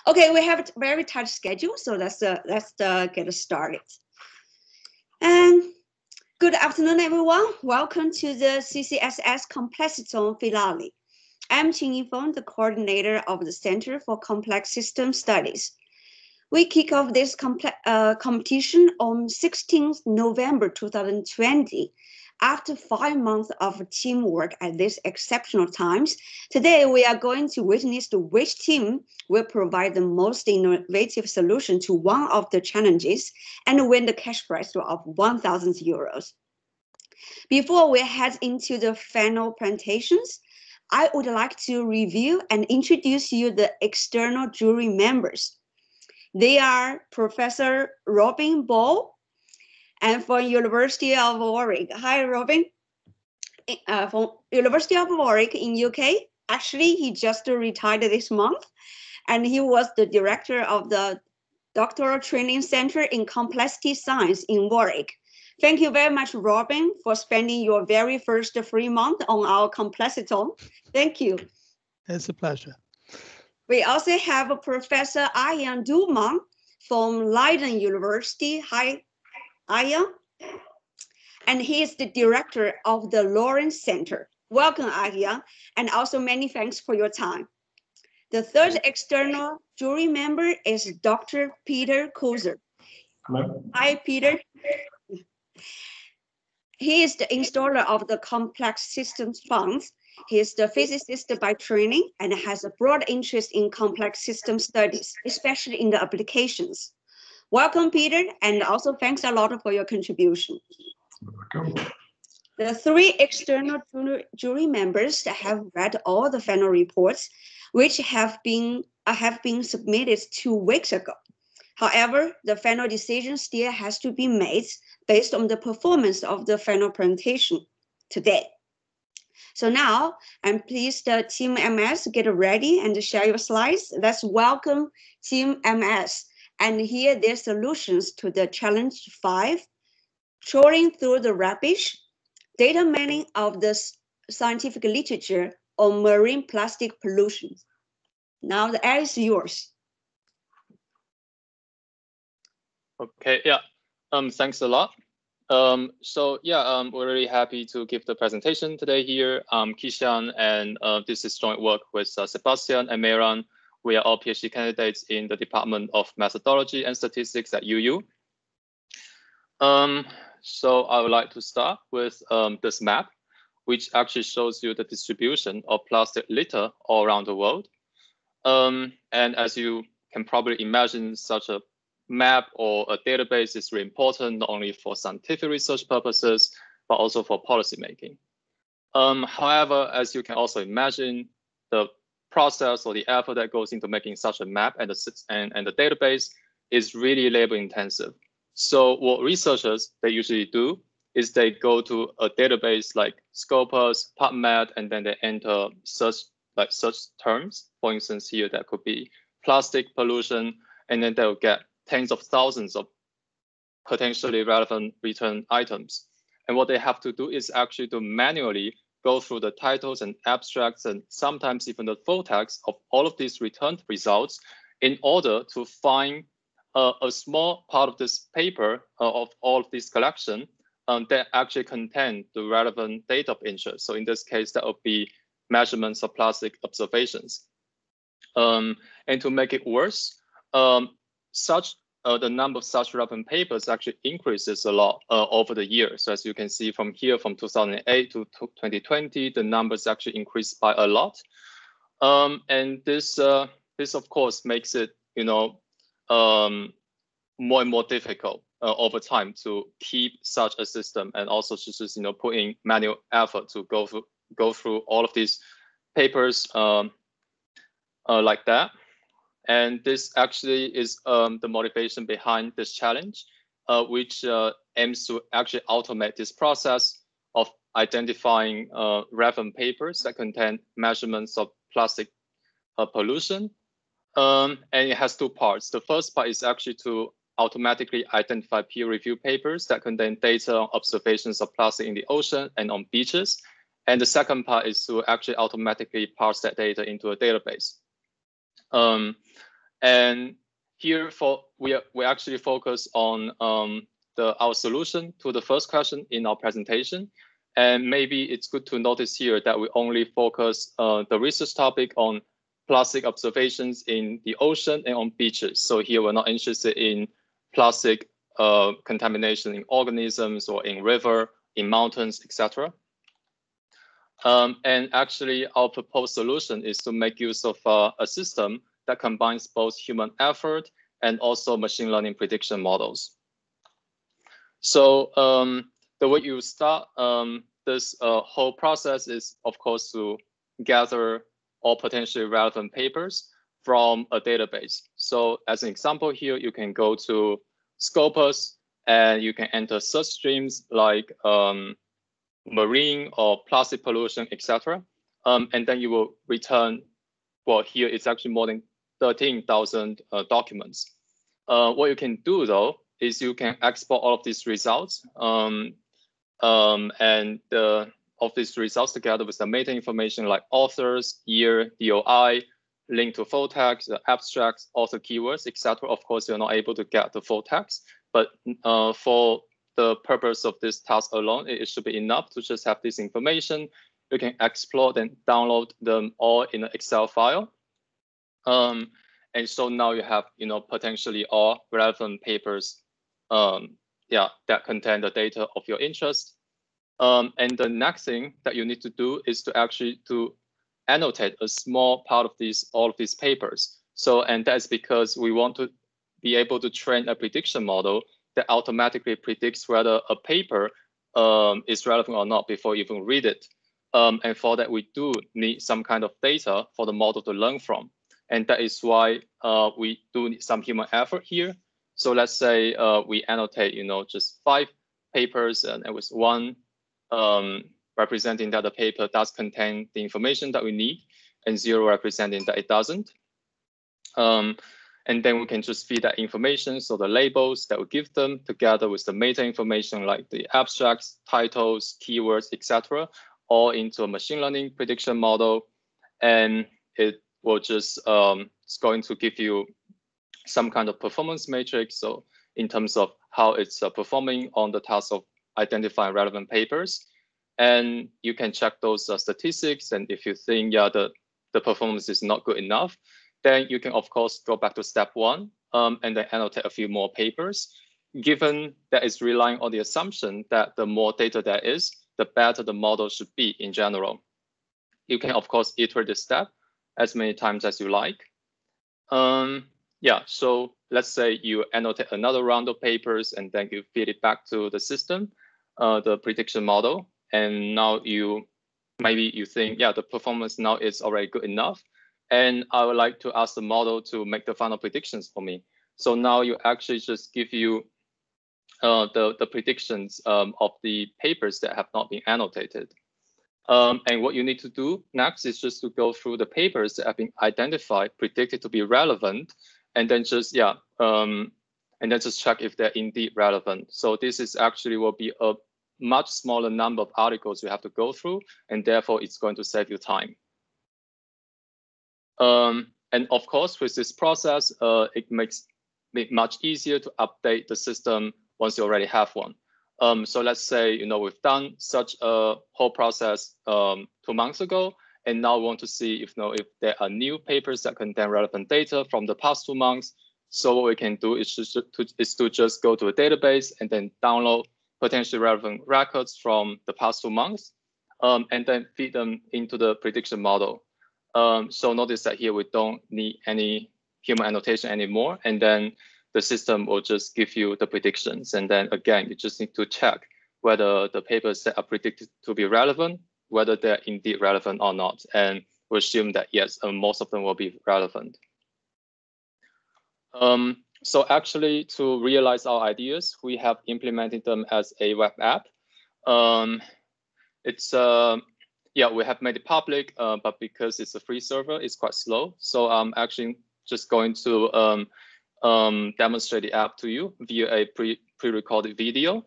Okay, we have a very tight schedule, so let's get started. And good afternoon, everyone. Welcome to the CCSS Complexaton Finale. I'm Qing Yifeng, the coordinator of the Center for Complex System Studies. We kick off this competition on 16th November 2020. After 5 months of teamwork at these exceptional times, today we are going to witness which team will provide the most innovative solution to one of the challenges and win the cash prize of 1,000 euros. Before we head into the final presentations, I would like to review and introduce you the external jury members. They are Professor Robin Ball, and from University of Warwick. Hi, Robin. From University of Warwick in UK. Actually, he just retired this month, and he was the director of the Doctoral Training Center in Complexity Science in Warwick. Thank you very much, Robin, for spending your very first free month on our Complexaton. Thank you. It's a pleasure. We also have Professor Arjan Doelman from Leiden University. Hi, Arjan. And he is the director of the Lawrence Center. Welcome, Arjan, and also many thanks for your time. The third external jury member is Dr. Peter Kozer. Hello. Hi, Peter. He is the installer of the Complex Systems Funds. He is the physicist by training and has a broad interest in complex system studies, especially in the applications. Welcome, Peter, and also thanks a lot for your contribution. Welcome. The three external jury members have read all the final reports, which have been submitted 2 weeks ago. However, the final decision still has to be made based on the performance of the final presentation today. So now I'm pleased Team MS get ready and share your slides. Let's welcome Team MS and hear their solutions to the challenge 5, trawling through the rubbish, data mining of the scientific literature on marine plastic pollution. Now the air is yours. Okay, yeah, thanks a lot. We're really happy to give the presentation today here. Kishan, and this is joint work with Sebastian and Meiran. We are all PhD candidates in the Department of Methodology and Statistics at UU. So I would like to start with this map, which actually shows you the distribution of plastic litter all around the world. And as you can probably imagine, such a map or a database is really important, not only for scientific research purposes, but also for policy making. However, as you can also imagine, the process or the effort that goes into making such a map and the database is really labor intensive. So what researchers, they usually do is they go to a database like Scopus, PubMed, and then they enter search terms. For instance, here that could be plastic pollution, and then they'll get tens of thousands of potentially relevant return items. And what they have to do is actually to manually go through the titles and abstracts and sometimes even the full text of all of these returned results in order to find a small part of this paper of all of this collection that actually contain the relevant data of interest. So in this case, that would be measurements of plastic observations. And to make it worse, the number of such relevant papers actually increases a lot over the years. So as you can see from here, from 2008 to 2020, the numbers actually increased by a lot. And this of course makes it, more and more difficult over time to keep such a system, and also to just put in manual effort to go through all of these papers like that. And this actually is the motivation behind this challenge, which aims to actually automate this process of identifying relevant papers that contain measurements of plastic pollution. And it has 2 parts. The first part is actually to automatically identify peer-reviewed papers that contain data on observations of plastic in the ocean and on beaches. And the second part is to actually automatically parse that data into a database. And here we actually focus on our solution to the first question in our presentation. And maybe it's good to notice here that we only focus the research topic on plastic observations in the ocean and on beaches. So here we're not interested in plastic contamination in organisms or in river, in mountains, etc. And actually, our proposed solution is to make use of a system that combines both human effort and also machine learning prediction models. So the way you start this whole process is, of course, to gather all potentially relevant papers from a database. So as an example here, you can go to Scopus and you can enter search streams like marine or plastic pollution, etc. And then you will return, well, here it's actually more than 13,000 documents. What you can do, though, is you can export all of these results of these results together with the meta information like authors, year, DOI, link to full text, abstracts, author keywords, etc. Of course, you're not able to get the full text, but for the purpose of this task alone, it should be enough to just have this information. You can export and download them all in an Excel file. And so now you have, potentially all relevant papers, that contain the data of your interest. And the next thing that you need to do is to actually annotate a small part of all of these papers. So, and that's because we want to be able to train a prediction model that automatically predicts whether a paper is relevant or not before you even read it. And for that, we do need some kind of data for the model to learn from. And that is why we do need some human effort here. So let's say we annotate, just 5 papers and with one representing that the paper does contain the information that we need and 0 representing that it doesn't. And then we can just feed that information, so the labels that we give them together with the meta information like the abstracts, titles, keywords, etc., all into a machine learning prediction model. And it will just, it's going to give you some kind of performance matrix. So in terms of how it's performing on the task of identifying relevant papers. And you can check those statistics. And if you think, the performance is not good enough, then you can, of course, go back to step 1 and then annotate a few more papers. Given that it's relying on the assumption that the more data there is, the better the model should be in general. You can, of course, iterate this step as many times as you like. So let's say you annotate another round of papers and then you feed it back to the system, the prediction model. And now maybe you think, the performance now is already good enough. And I would like to ask the model to make the final predictions for me. So now you actually just give you the predictions of the papers that have not been annotated. And what you need to do next is just to go through the papers that have been identified, predicted to be relevant, and then just check if they're indeed relevant. So this is actually will be a much smaller number of articles you have to go through, and therefore it's going to save you time. And of course, with this process, it makes it much easier to update the system once you already have one. So let's say, we've done such a whole process 2 months ago, and now we want to see if there are new papers that contain relevant data from the past 2 months. So what we can do is to just go to a database and then download potentially relevant records from the past 2 months, and then feed them into the prediction model. So notice that here we don't need any human annotation anymore, and then the system will just give you the predictions. And then again, you just need to check whether the papers that are predicted to be relevant, whether they're indeed relevant or not. And we assume that yes, most of them will be relevant. So actually, to realize our ideas, we have implemented them as a web app. We have made it public, but because it's a free server, it's quite slow. So I'm actually just going to demonstrate the app to you via a pre-recorded video.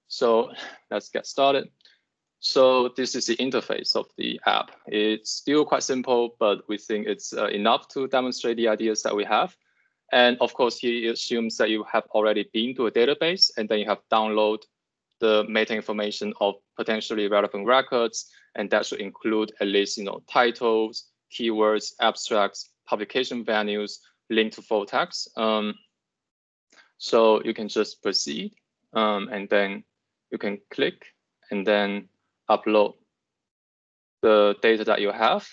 So let's get started. So this is the interface of the app. It's still quite simple, but we think it's enough to demonstrate the ideas that we have. And of course, here it assumes that you have already been to a database and then you have downloaded the meta information of potentially relevant records. And that should include at least, titles, keywords, abstracts, publication venues, link to full text. So you can just proceed and then you can click and then upload the data that you have.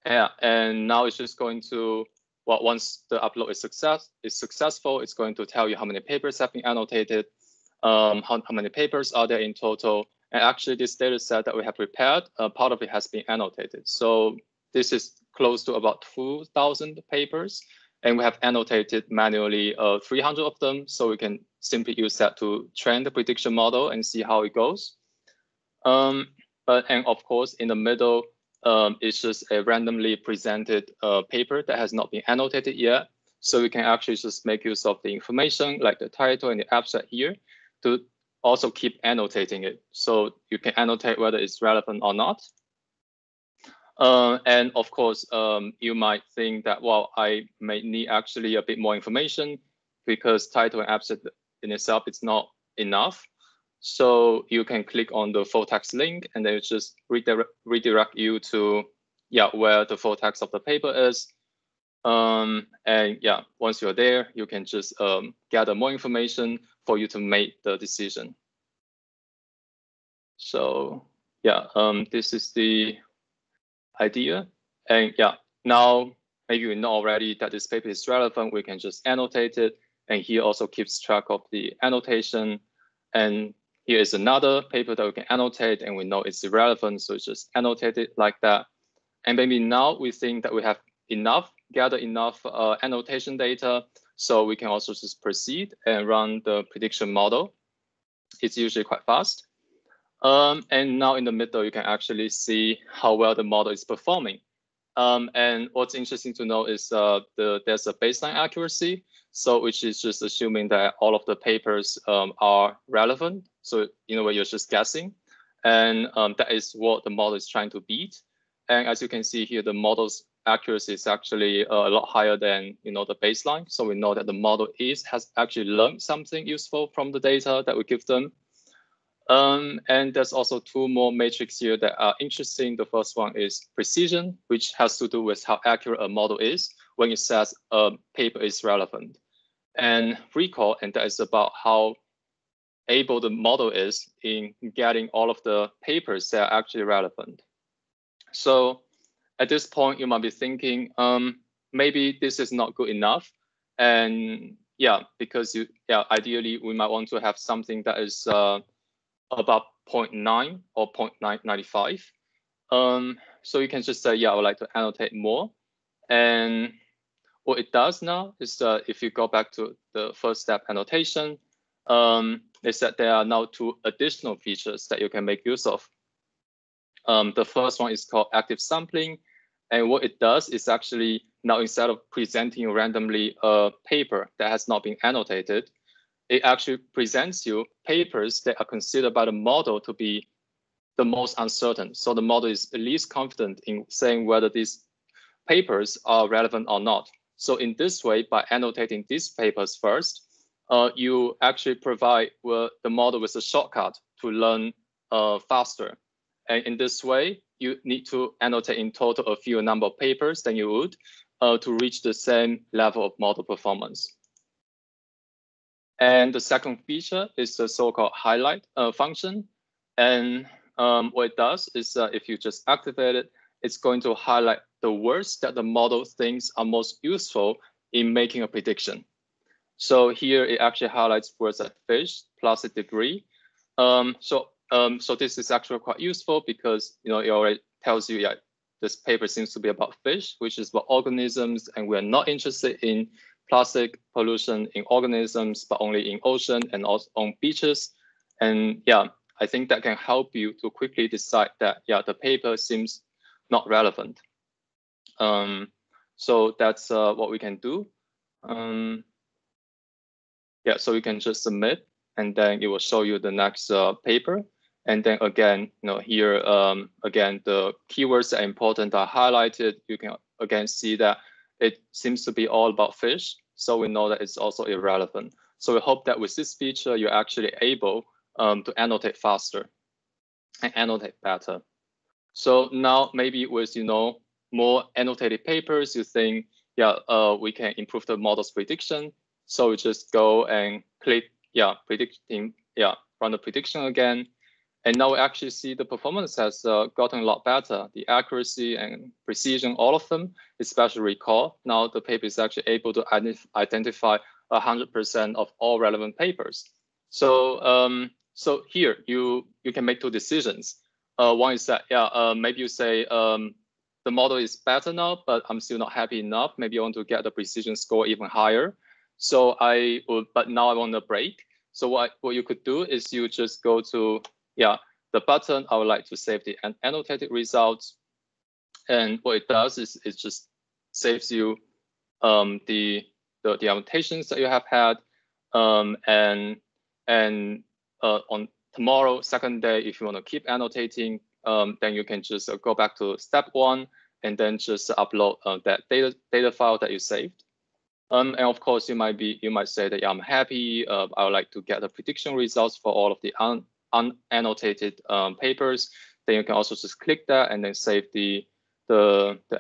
Yeah, and now it's just going to, well, once the upload is successful, it's going to tell you how many papers have been annotated, how many papers are there in total. And actually this data set that we have prepared, part of it has been annotated. So this is close to about 2,000 papers. And we have annotated manually 300 of them. So we can simply use that to train the prediction model and see how it goes. And of course, in the middle, it's just a randomly presented paper that has not been annotated yet. So we can actually just make use of the information like the title and the abstract here to also keep annotating it. So you can annotate whether it's relevant or not. And of course, you might think that, well, I may need actually a bit more information because title and abstract in itself is not enough. So you can click on the full text link and then it just redirect you to where the full text of the paper is. And yeah, once you're there, you can just gather more information for you to make the decision. So yeah, this is the idea. And yeah, now maybe you know already that this paper is relevant, we can just annotate it. And here also keeps track of the annotation. And here is another paper that we can annotate and we know it's irrelevant, so it's just annotated like that. And maybe now we think that we have gathered enough annotation data, so we can also just proceed and run the prediction model. It's usually quite fast. And now in the middle, you can actually see how well the model is performing. And what's interesting to know is there's a baseline accuracy, so which is just assuming that all of the papers are relevant. So in a way, you're just guessing. And that is what the model is trying to beat. And as you can see here, the model's accuracy is actually a lot higher than the baseline. So we know that the model has actually learned something useful from the data that we give them. And there's also two more metrics here that are interesting. The first one is precision, which has to do with how accurate a model is when it says a paper is relevant. And recall, and that is about how able the model is in getting all of the papers that are actually relevant. So at this point, you might be thinking, maybe this is not good enough. And yeah, because ideally, we might want to have something that is about 0.9 or 0.995. So you can just say, yeah, I would like to annotate more. And what it does now is if you go back to the first step annotation, is that there are now two additional features that you can make use of. The first one is called active sampling. And what it does is actually now instead of presenting you randomly a paper that has not been annotated, it actually presents you papers that are considered by the model to be the most uncertain. So the model is at least confident in saying whether these papers are relevant or not. So in this way, by annotating these papers first, you actually provide the model with a shortcut to learn faster. And in this way, you need to annotate in total a fewer number of papers than you would to reach the same level of model performance. And the second feature is the so-called highlight function. And what it does is if you just activate it, it's going to highlight the words that the model thinks are most useful in making a prediction. So here it actually highlights words like fish, plus degree. So this is actually quite useful because it already tells you, yeah, this paper seems to be about fish, which is about organisms, and we're not interested in plastic pollution in organisms, but only in ocean and also on beaches. And yeah, I think that can help you to quickly decide that, yeah, the paper seems not relevant. So that's what we can do. Yeah, so you can just submit, and then it will show you the next paper. And then again, here, again, the keywords that are important are highlighted. You can again see that it seems to be all about fish. So we know that it's also irrelevant. So we hope that with this feature, you're actually able to annotate faster and annotate better. So now maybe with, more annotated papers, you think, yeah, we can improve the model's prediction. So we just go and click, predicting, run the prediction again. And now we actually see the performance has gotten a lot better. The accuracy and precision, all of them, especially recall. Now the paper is actually able to identify 100% of all relevant papers. So so here you can make two decisions. One is that, maybe you say the model is better now, but I'm still not happy enough. Maybe I want to get the precision score even higher. So but now I want a break. So what you could do is you just go to, the button, I would like to save the annotated results. And what it does is it just saves you the annotations that you have had. And on tomorrow, second day, if you want to keep annotating, then you can just go back to step 1 and then just upload that data file that you saved. And of course, you might say that, I'm happy. I would like to get the prediction results for all of the unannotated papers. Then you can also just click that and then save the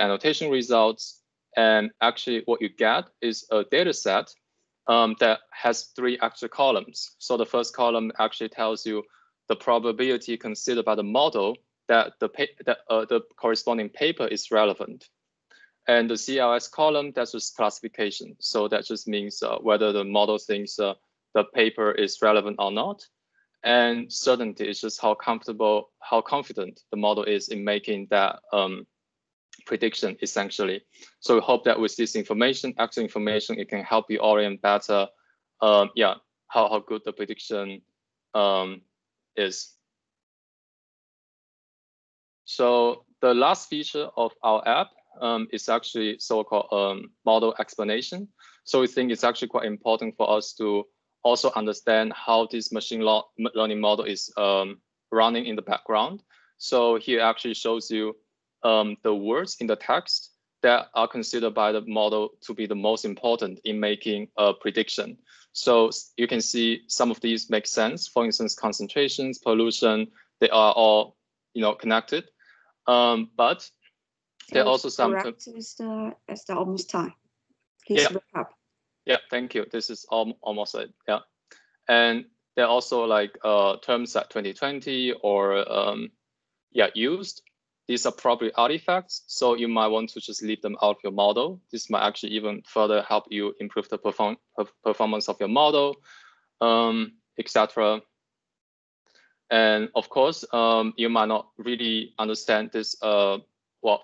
annotation results. And actually, what you get is a data set that has 3 extra columns. So the first column actually tells you the probability considered by the model that the corresponding paper is relevant. And the CLS column, that's just classification. So that just means whether the model thinks the paper is relevant or not. And certainty is just how confident the model is in making that prediction, essentially. So we hope that with this information, extra information, it can help you orient better, how good the prediction is. So the last feature of our app is actually so-called model explanation. So we think it's actually quite important for us to also understand how this machine learning model is running in the background. So here actually shows you the words in the text that are considered by the model to be the most important in making a prediction. So you can see some of these make sense. For instance, concentrations, pollution, they are all connected. But there are also some. It's the almost time. Please wrap up. Yeah, thank you. This is almost it. Yeah, and there are also like terms like 2020 or used. These are probably artifacts, so you might want to just leave them out of your model. This might actually even further help you improve the performance of your model, etc. And of course, you might not really understand this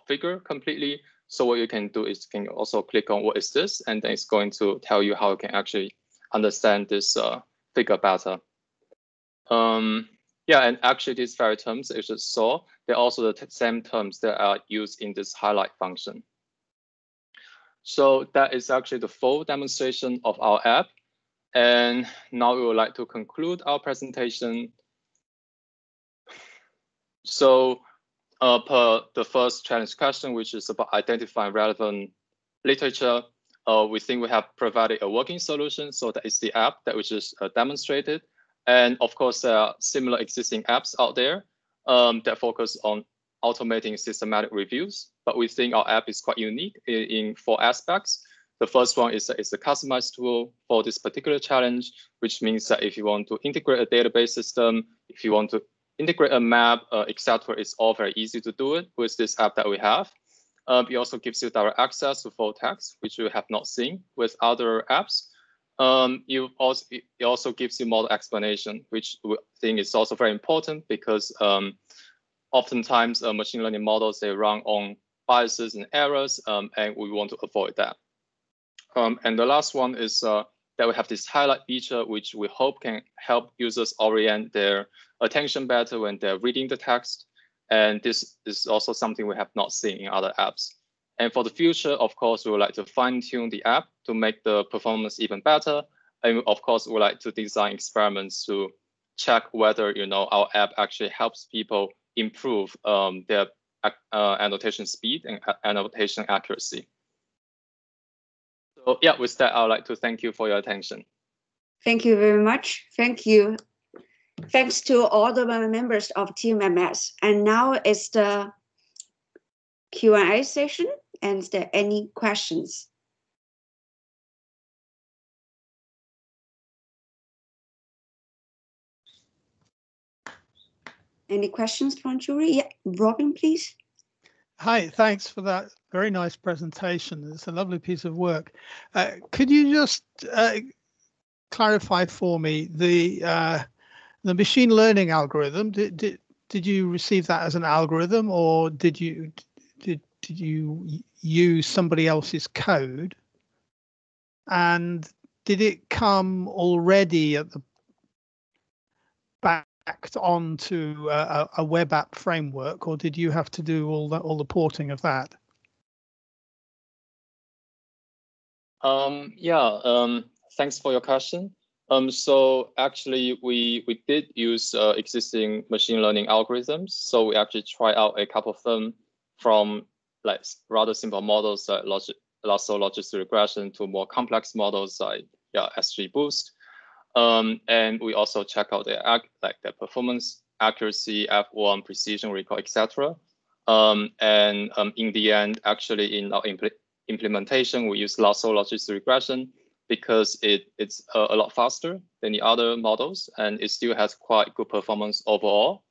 figure completely. So what you can do is you can also click on what is this, and then it's going to tell you how you can actually understand this figure better. And actually these very terms that you just saw, they're also the same terms that are used in this highlight function. So that is actually the full demonstration of our app. And now we would like to conclude our presentation. So per the first challenge question, which is about identifying relevant literature, we think we have provided a working solution. So that is the app that we just demonstrated. And of course, there are similar existing apps out there that focus on automating systematic reviews. But we think our app is quite unique in 4 aspects. The first one is a customized tool for this particular challenge, which means that if you want to integrate a database system, if you want to integrate a map, etc., it's all very easy to do it with this app that we have. It also gives you direct access to full text, which you have not seen with other apps. It also gives you model explanation, which we think is also very important because oftentimes machine learning models, they run on biases and errors, and we want to avoid that. And the last one is that we have this highlight feature, which we hope can help users orient their attention better when they're reading the text. And this is also something we have not seen in other apps. And for the future, of course, we would like to fine-tune the app to make the performance even better. And of course, we would like to design experiments to check whether our app actually helps people improve their annotation speed and annotation accuracy. So yeah, with that, I would like to thank you for your attention. Thank you very much. Thank you. Thanks to all the members of Team MS. And now is the Q&A session. And is there any questions? Any questions from jury? Yeah, Robin, please. Hi, thanks for that very nice presentation. It's a lovely piece of work. Could you just clarify for me the machine learning algorithm? Did you receive that as an algorithm, or did you use somebody else's code? And did it come already at the backed onto a web app framework, or did you have to do all the porting of that? Thanks for your question. So actually, we did use existing machine learning algorithms. So we actually tried out a couple of them, from like rather simple models like lasso logistic regression to more complex models like SGBoost. And we also check out their performance, accuracy, F1, precision, recall, etc. In the end, actually in our implementation, we use lasso logistic regression because it's a lot faster than the other models, and it still has quite good performance overall.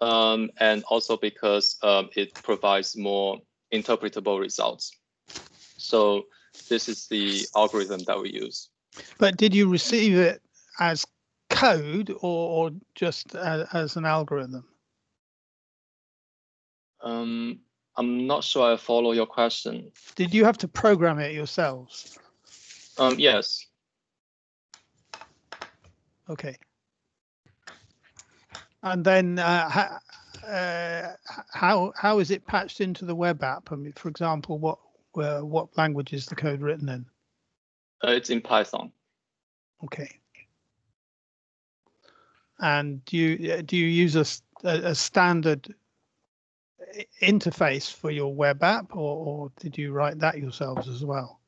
And also because it provides more interpretable results. So this is the algorithm that we use. But did you receive it as code or just as an algorithm? I'm not sure I follow your question. Did you have to program it yourselves? Yes. Okay. And then how is it patched into the web app? I mean, for example, what language is the code written in? It's in Python. Okay. And do you use a standard interface for your web app, or did you write that yourselves as well?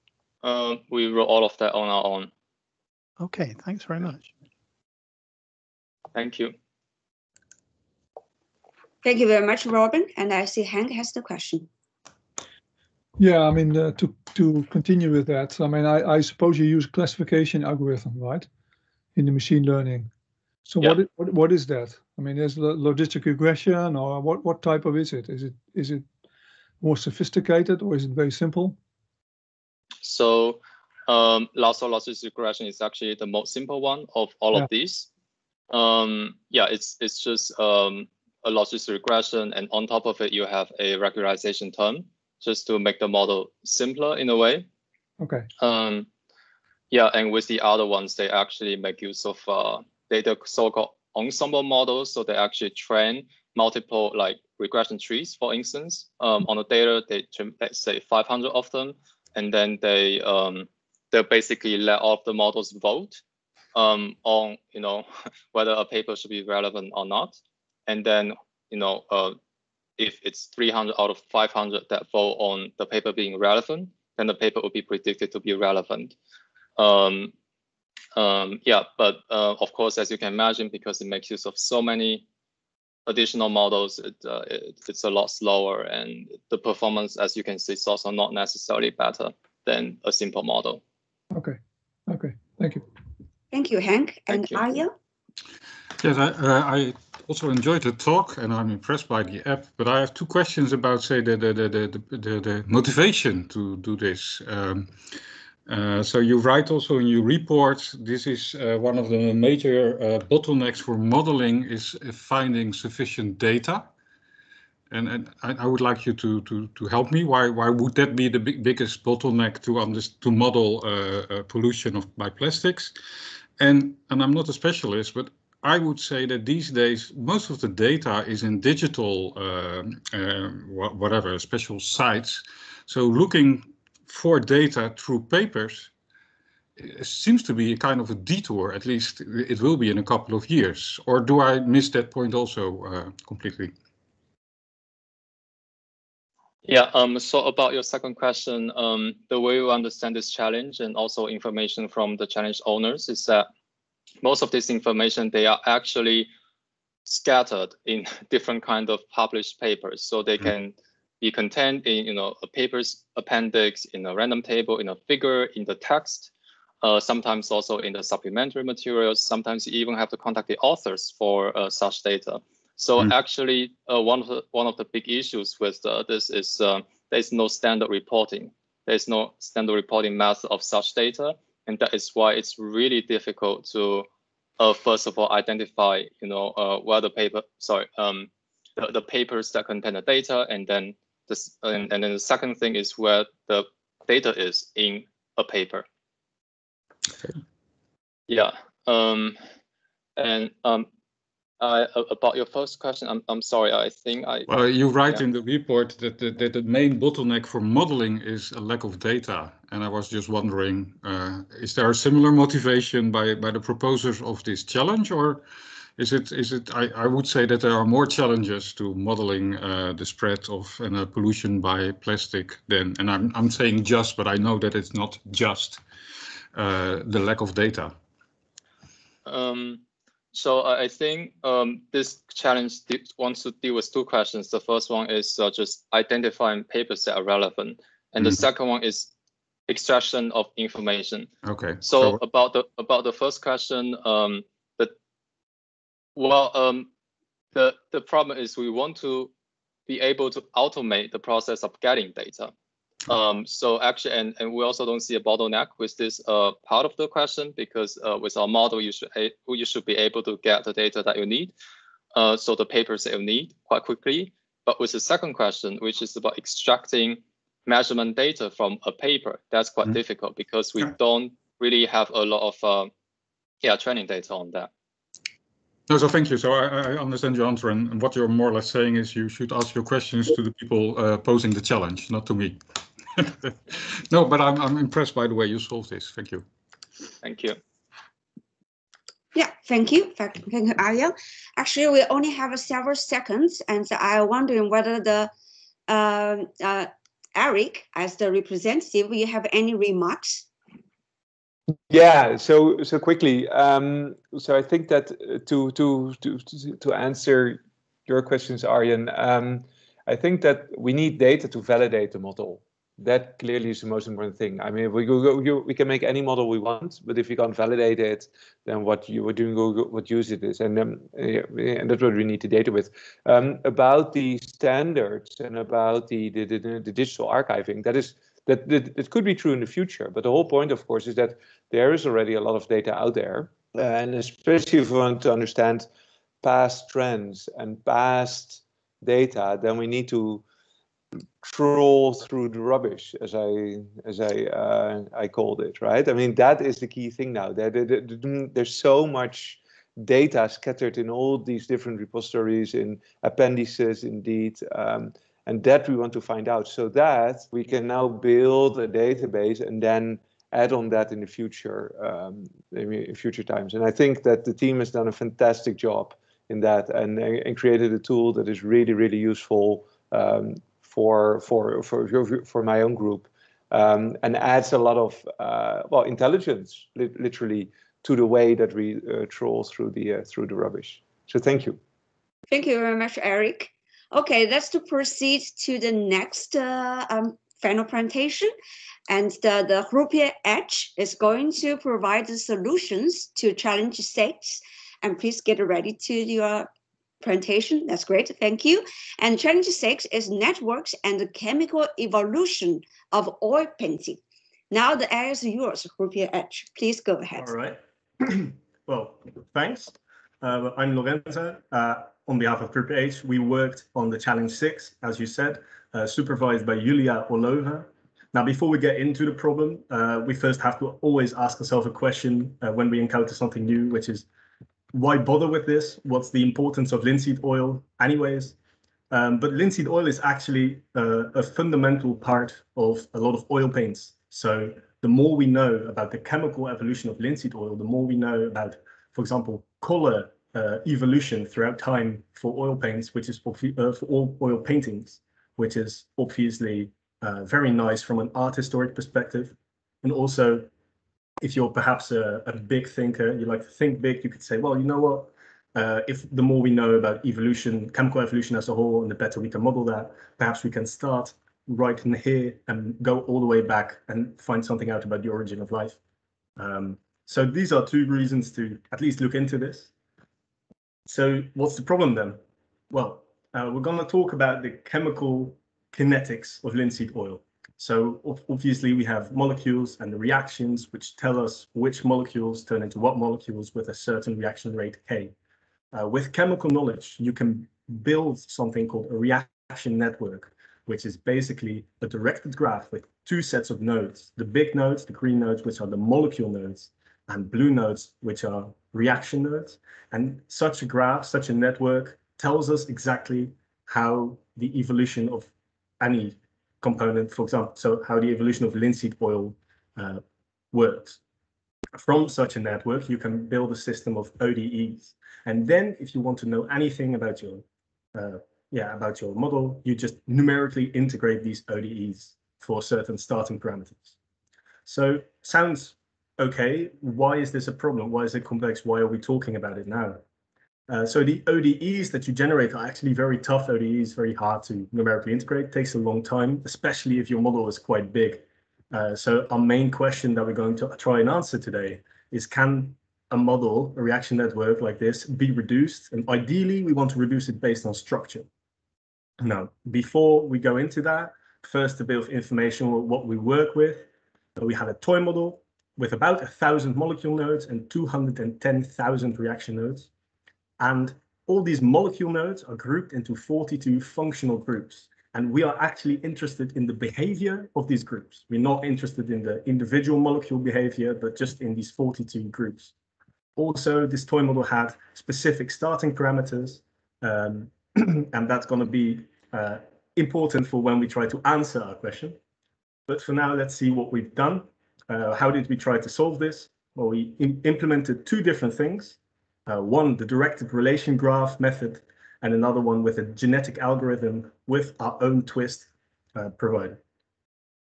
We wrote all of that on our own. Okay, thanks very much. Thank you. Thank you very much, Robin. And I see Hank has the question. Yeah, I mean, to continue with that, I mean, I suppose you use a classification algorithm, right, in the machine learning. So yeah. What is that? I mean, is logistic regression, or what type of is it? Is it more sophisticated, or is it very simple? So lasso logistic regression is actually the most simple one of all of these. It's just a logistic regression, and on top of it, you have a regularization term just to make the model simpler in a way. Okay. And with the other ones, they actually make use of the so-called ensemble models. So they actually train multiple regression trees, for instance. On the data, they let's say 500 of them, and then they basically let all of the models vote on whether a paper should be relevant or not. And then if it's 300 out of 500 that vote on the paper being relevant, then the paper will be predicted to be relevant. But of course, as you can imagine, because it makes use of so many additional models, it's a lot slower, and the performance, as you can see, is also not necessarily better than a simple model. Okay, thank you. Thank you, Hank. And Arya? Yes, I also enjoyed the talk, and I'm impressed by the app. But I have two questions about, say, the motivation to do this. So you write also in your report, this is one of the major bottlenecks for modeling is finding sufficient data. And I would like you to help me. Why would that be the biggest bottleneck to model pollution by plastics? And I'm not a specialist, but I would say that these days most of the data is in digital, whatever, special sites. So looking for data through papers seems to be a kind of a detour. At least it will be in a couple of years. Or do I miss that point also completely? Yeah, so about your second question, the way we understand this challenge and also information from the challenge owners is that most of this information, they are actually scattered in different kind of published papers. So they can be contained in, a paper's appendix, in a random table, in a figure, in the text, sometimes also in the supplementary materials. Sometimes you even have to contact the authors for such data. So actually, one of the big issues with this is there's no standard reporting. There's no standard reporting method of such data, and that is why it's really difficult to first of all identify, where the papers that contain the data, and then and then the second thing is where the data is in a paper. Okay. Yeah. About your first question, I'm sorry. I think Well, you write in the report that the main bottleneck for modeling is a lack of data, and I was just wondering, is there a similar motivation by the proposers of this challenge, or is it? I would say that there are more challenges to modeling the spread of pollution by plastic than, and I'm saying just, but I know that it's not just the lack of data. So I think this challenge wants to deal with two questions. The first one is just identifying papers that are relevant, and the second one is extraction of information. Okay. So about the first question, the problem is we want to be able to automate the process of getting data. So actually, and we also don't see a bottleneck with this part of the question, because with our model, you should be able to get the data that you need, so the papers that you need quite quickly. But with the second question, which is about extracting measurement data from a paper, that's quite difficult because we don't really have a lot of training data on that. No, so thank you. So I understand your answer, and what you're more or less saying is you should ask your questions to the people posing the challenge, not to me. No, but I'm impressed by the way you solved this. Thank you. Thank you. Yeah, thank you. Thank you, Arjen. Actually, we only have several seconds, and I'm wondering whether the Eric, as the representative, you have any remarks? Yeah, so quickly. So I think that to answer your questions, Arjen, I think that we need data to validate the model. That clearly is the most important thing. I mean, we can make any model we want, but if you can't validate it, then what you are doing, what use it is, and that's what we need the data with. About the standards and about the digital archiving, that could be true in the future. But the whole point, of course, is that there is already a lot of data out there, and especially if we want to understand past trends and past data, then we need to troll through the rubbish, as I called it, right? I mean, that is the key thing now. There's so much data scattered in all these different repositories, in appendices, indeed, and that we want to find out, so that we can now build a database and then add on that in the future, in future times. And I think that the team has done a fantastic job in that, and created a tool that is really, really useful for my own group, and adds a lot of intelligence, literally, to the way that we troll through the rubbish. So thank you. Thank you very much, Eric. Okay, let's proceed to the next final presentation, and the Groupier Edge is going to provide the solutions to challenge 6. And please get ready to your presentation. That's great. Thank you. And challenge 6 is networks and the chemical evolution of oil painting. Now the air is yours, Groupier Edge. Please go ahead. All right. Well, thanks. I'm Lorenzo. On behalf of Groupier Edge, we worked on the challenge 6, as you said, supervised by Julia Orlova. Now, before we get into the problem, we first have to always ask ourselves a question when we encounter something new, which is, why bother with this? What's the importance of linseed oil anyways? But linseed oil is actually a fundamental part of a lot of oil paints. So the more we know about the chemical evolution of linseed oil, the more we know about, for example, color evolution throughout time for oil paints, which is for all oil paintings, which is obviously very nice from an art historic perspective. And also, if you're perhaps a big thinker, you like to think big, you could say, well, you know what? If the more we know about evolution, chemical evolution as a whole, and the better we can model that, perhaps we can start right in here and go all the way back and find something out about the origin of life. So these are two reasons to at least look into this. So what's the problem then? Well, we're going to talk about the chemical kinetics of linseed oil. So obviously we have molecules and the reactions which tell us which molecules turn into what molecules with a certain reaction rate K. With chemical knowledge, you can build something called a reaction network, which is basically a directed graph with two sets of nodes. The big nodes, the green nodes, which are the molecule nodes, and blue nodes, which are reaction nodes. And such a graph, such a network, tells us exactly how the evolution of any component, for example, so how the evolution of linseed oil works. From such a network, you can build a system of ODEs. And then if you want to know anything about your model, you just numerically integrate these ODEs for certain starting parameters. So sounds okay. Why is this a problem? Why is it complex? Why are we talking about it now? So the ODEs that you generate are actually very tough ODEs, very hard to numerically integrate. It takes a long time, especially if your model is quite big. So our main question that we're going to try and answer today is, can a model, a reaction network like this, be reduced? And ideally, we want to reduce it based on structure. Now, before we go into that, first a bit of information on what we work with. We have a toy model with about 1,000 molecule nodes and 210,000 reaction nodes. And all these molecule nodes are grouped into 42 functional groups. And we are actually interested in the behavior of these groups. We're not interested in the individual molecule behavior, but just in these 42 groups. Also, this toy model had specific starting parameters, and that's going to be important for when we try to answer our question. But for now, let's see what we've done. How did we try to solve this? Well, we implemented two different things. One, the directed relation graph method, and another one with a genetic algorithm with our own twist provided.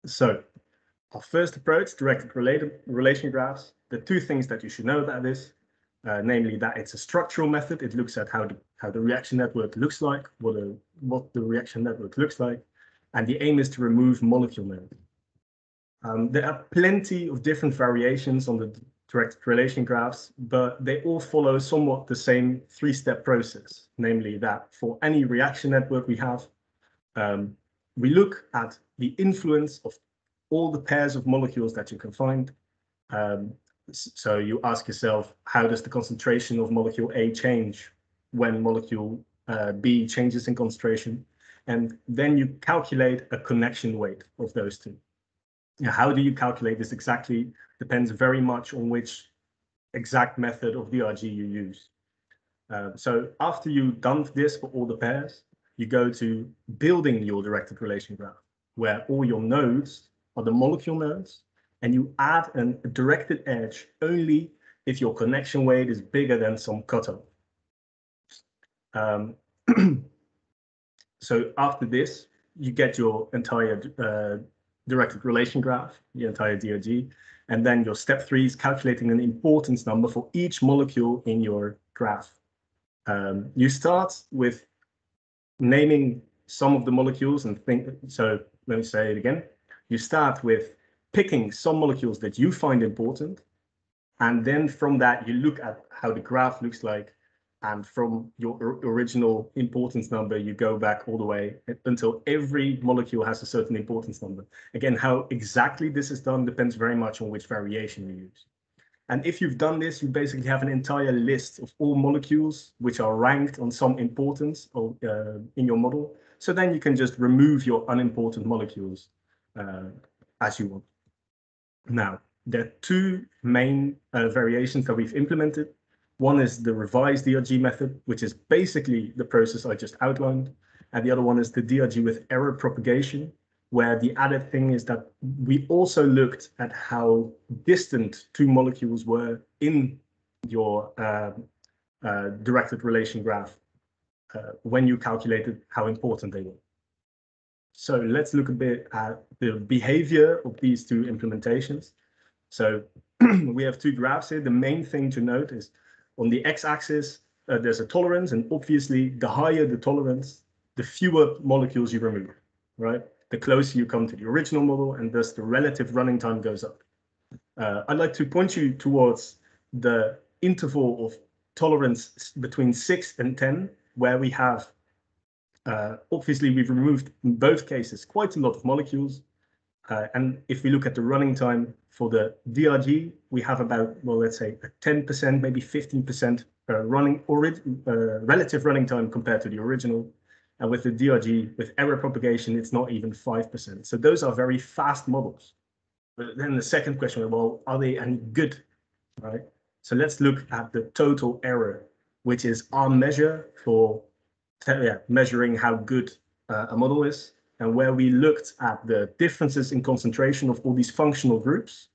So our first approach, directed relation graphs, the two things that you should know about this, namely that it's a structural method. It looks at how the reaction network looks like, what the reaction network looks like, and the aim is to remove molecule nodes. There are plenty of different variations on the directed relation graphs, but they all follow somewhat the same three-step process, namely that for any reaction network we have, we look at the influence of all the pairs of molecules that you can find. So you ask yourself, how does the concentration of molecule A change when molecule B changes in concentration? And then you calculate a connection weight of those two. Now, how do you calculate this exactly? Depends very much on which exact method of DRG you use. So after you've done this for all the pairs, you go to building your directed relation graph, where all your nodes are the molecule nodes, and you add a directed edge only if your connection weight is bigger than some cutoff. So after this, you get your entire directed relation graph, the entire DRG, and then your step 3 is calculating an importance number for each molecule in your graph. You start with naming some of the molecules and think, so let me say it again. You start with picking some molecules that you find important, and then from that you look at how the graph looks like, and from your original importance number you go back all the way until every molecule has a certain importance number. Again, how exactly this is done depends very much on which variation you use. And if you've done this, you basically have an entire list of all molecules which are ranked on some importance in your model. So then you can just remove your unimportant molecules as you want. Now, there are two main variations that we've implemented. One is the revised DRG method, which is basically the process I just outlined. And the other one is the DRG with error propagation, where the added thing is that we also looked at how distant two molecules were in your directed relation graph when you calculated how important they were. So let's look a bit at the behavior of these two implementations. So we have two graphs here. The main thing to note is on the x-axis, there's a tolerance, and obviously the higher the tolerance, the fewer molecules you remove, right? The closer you come to the original model, and thus the relative running time goes up. I'd like to point you towards the interval of tolerance between 6 and 10, where we have, obviously we've removed in both cases quite a lot of molecules. And if we look at the running time for the DRG, we have about, well, let's say a 10%, maybe 15% relative running time compared to the original. And with the DRG, with error propagation, it's not even 5%. So those are very fast models. But then the second question, well, are they any good, right? So let's look at the total error, which is our measure for measuring how good a model is, and where we looked at the differences in concentration of all these functional groups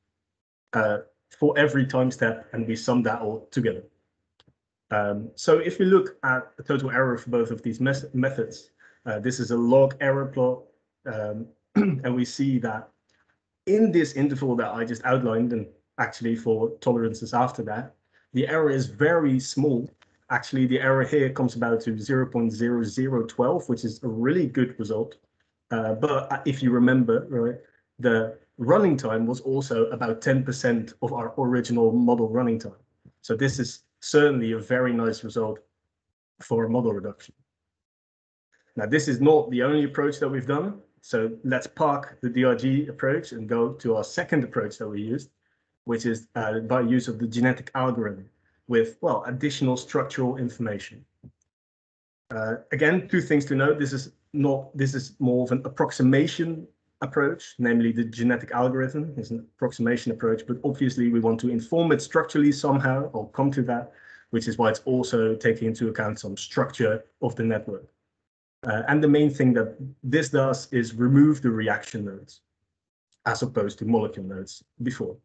for every time step, and we summed that all together. So if we look at the total error for both of these methods, this is a log error plot, and we see that in this interval that I just outlined, and actually for tolerances after that, the error is very small. Actually, the error here comes about to 0.0012, which is a really good result. But if you remember, right, the running time was also about 10% of our original model running time. So this is certainly a very nice result for a model reduction. Now, this is not the only approach that we've done. So let's park the DRG approach and go to our second approach that we used, which is by use of the genetic algorithm with, well, additional structural information. Again, two things to note. This is more of an approximation approach, namely the genetic algorithm is an approximation approach, but obviously we want to inform it structurally somehow. I'll come to that, which is why it's also taking into account some structure of the network. And the main thing that this does is remove the reaction nodes as opposed to molecule nodes before.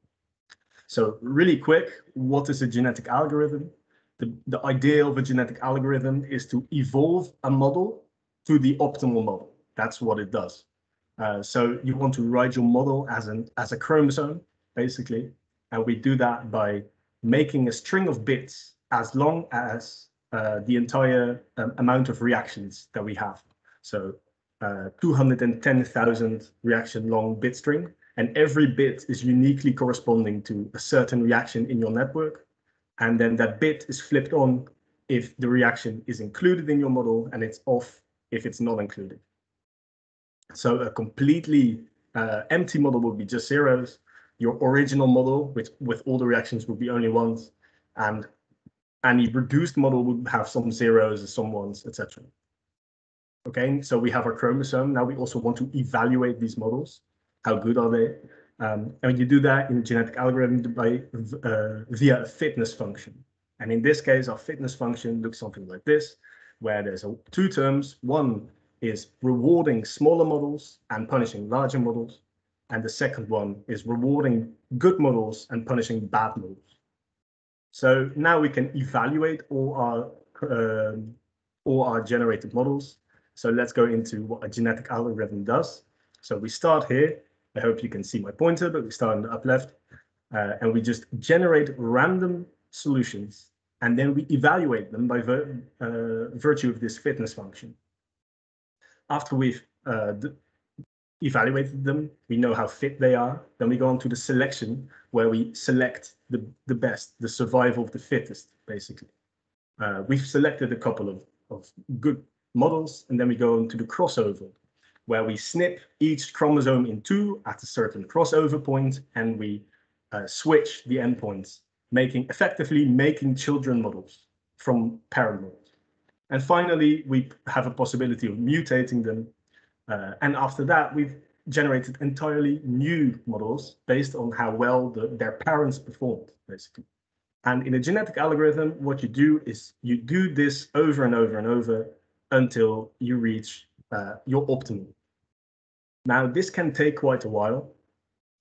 So really quick, what is a genetic algorithm? The idea of a genetic algorithm is to evolve a model to the optimal model. That's what it does. So you want to write your model as a chromosome, basically. And we do that by making a string of bits as long as the entire amount of reactions that we have. So 210,000 reaction long bit string. And every bit is uniquely corresponding to a certain reaction in your network. And then that bit is flipped on if the reaction is included in your model, and it's off if it's not included. So a completely empty model would be just zeros. Your original model, which with all the reactions, would be only ones. And any reduced model would have some zeros, some ones, etc. Okay, so we have our chromosome. Now we also want to evaluate these models. How good are they? And you do that in a genetic algorithm via a fitness function. And in this case, our fitness function looks something like this, where there's two terms. One is rewarding smaller models and punishing larger models. And the second one is rewarding good models and punishing bad models. So now we can evaluate all our generated models. So let's go into what a genetic algorithm does. So we start here. I hope you can see my pointer, but we start in the up left, and we just generate random solutions, and then we evaluate them by virtue of this fitness function. After we've evaluated them, we know how fit they are. Then we go on to the selection, where we select the best, the survival of the fittest, basically. We've selected a couple of good models, and then we go on to the crossover, where we snip each chromosome in two at a certain crossover point, and we switch the endpoints, effectively making children models from parent models. And finally, we have a possibility of mutating them. And after that, we've generated entirely new models based on how well their parents performed, basically. And in a genetic algorithm, what you do is you do this over and over and over until you reach your optimum. Now, this can take quite a while,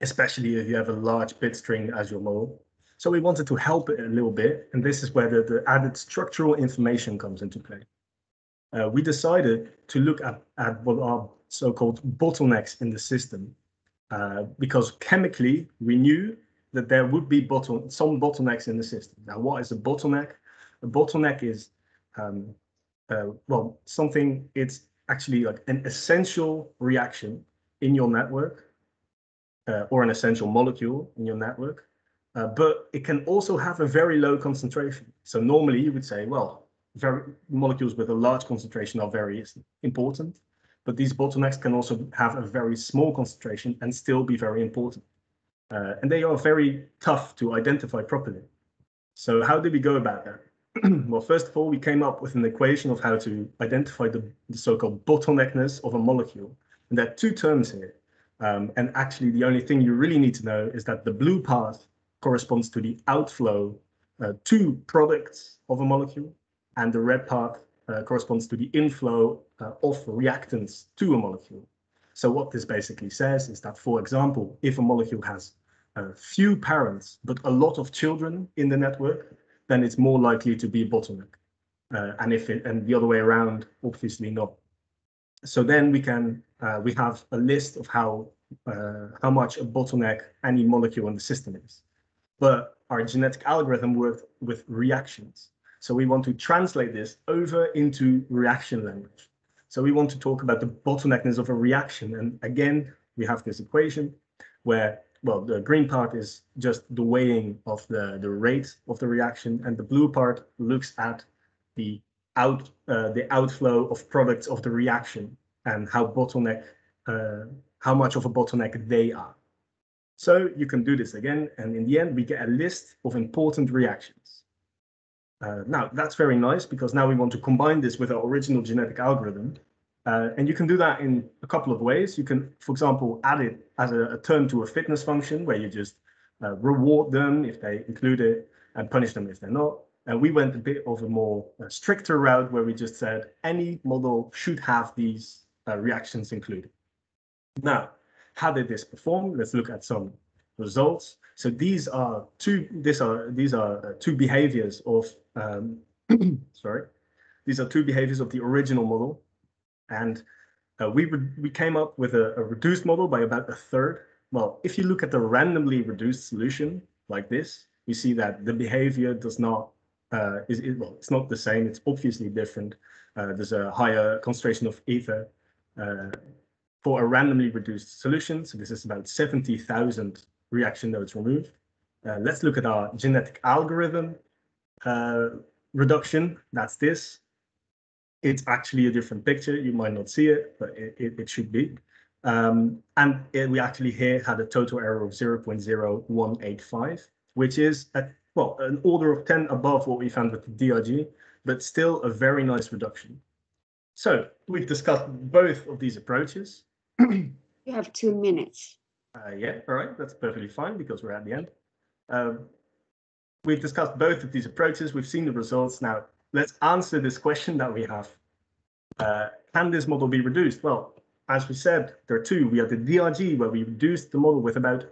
especially if you have a large bit string as your model. So we wanted to help it a little bit, and this is where the added structural information comes into play. We decided to look at what are so-called bottlenecks in the system, because chemically we knew that there would be some bottlenecks in the system. Now, what is a bottleneck? A bottleneck is, well, something, it's actually like an essential reaction in your network, or an essential molecule in your network, but it can also have a very low concentration. So normally you would say, well, molecules with a large concentration are very important, but these bottlenecks can also have a very small concentration and still be very important. And they are very tough to identify properly. So how did we go about that? Well, first of all, we came up with an equation of how to identify the so-called bottleneckness of a molecule. And there are two terms here. And actually, the only thing you really need to know is that the blue part corresponds to the outflow to products of a molecule, and the red part corresponds to the inflow of reactants to a molecule. So what this basically says is that, for example, if a molecule has few parents but a lot of children in the network, then it's more likely to be a bottleneck. And the other way around, obviously not. So then we have a list of how much a bottleneck any molecule in the system is. But our genetic algorithm worked with reactions. So we want to translate this over into reaction language. So we want to talk about the bottleneckness of a reaction. And again, we have this equation where, well, the green part is just the weighing of the rate of the reaction, and the blue part looks at the outflow of products of the reaction and how much of a bottleneck they are. So you can do this again, and in the end, we get a list of important reactions. Now, that's very nice, because now we want to combine this with our original genetic algorithm. And you can do that in a couple of ways. You can, for example, add it as a term to a fitness function, where you just reward them if they include it and punish them if they're not. And we went a bit of a more stricter route, where we just said any model should have these reactions included. Now, how did this perform? Let's look at some results. So these are two behaviors of these are two behaviors of the original model, and we came up with a reduced model by about a third. Well, if you look at the randomly reduced solution like this, you see that the behavior does not it's not the same. It's obviously different. There's a higher concentration of ether for a randomly reduced solution. So this is about 70,000 reaction nodes removed. Let's look at our genetic algorithm reduction. That's this. It's actually a different picture. You might not see it, but it should be. We actually here had a total error of 0.0185, which is an order of 10 above what we found with the DRG, but still a very nice reduction. So we've discussed both of these approaches. You have 2 minutes. Yeah, all right, that's perfectly fine, because we're at the end. We've discussed both of these approaches. We've seen the results. Now, let's answer this question that we have. Can this model be reduced? Well, as we said, there are two. We have the DRG, where we reduced the model with about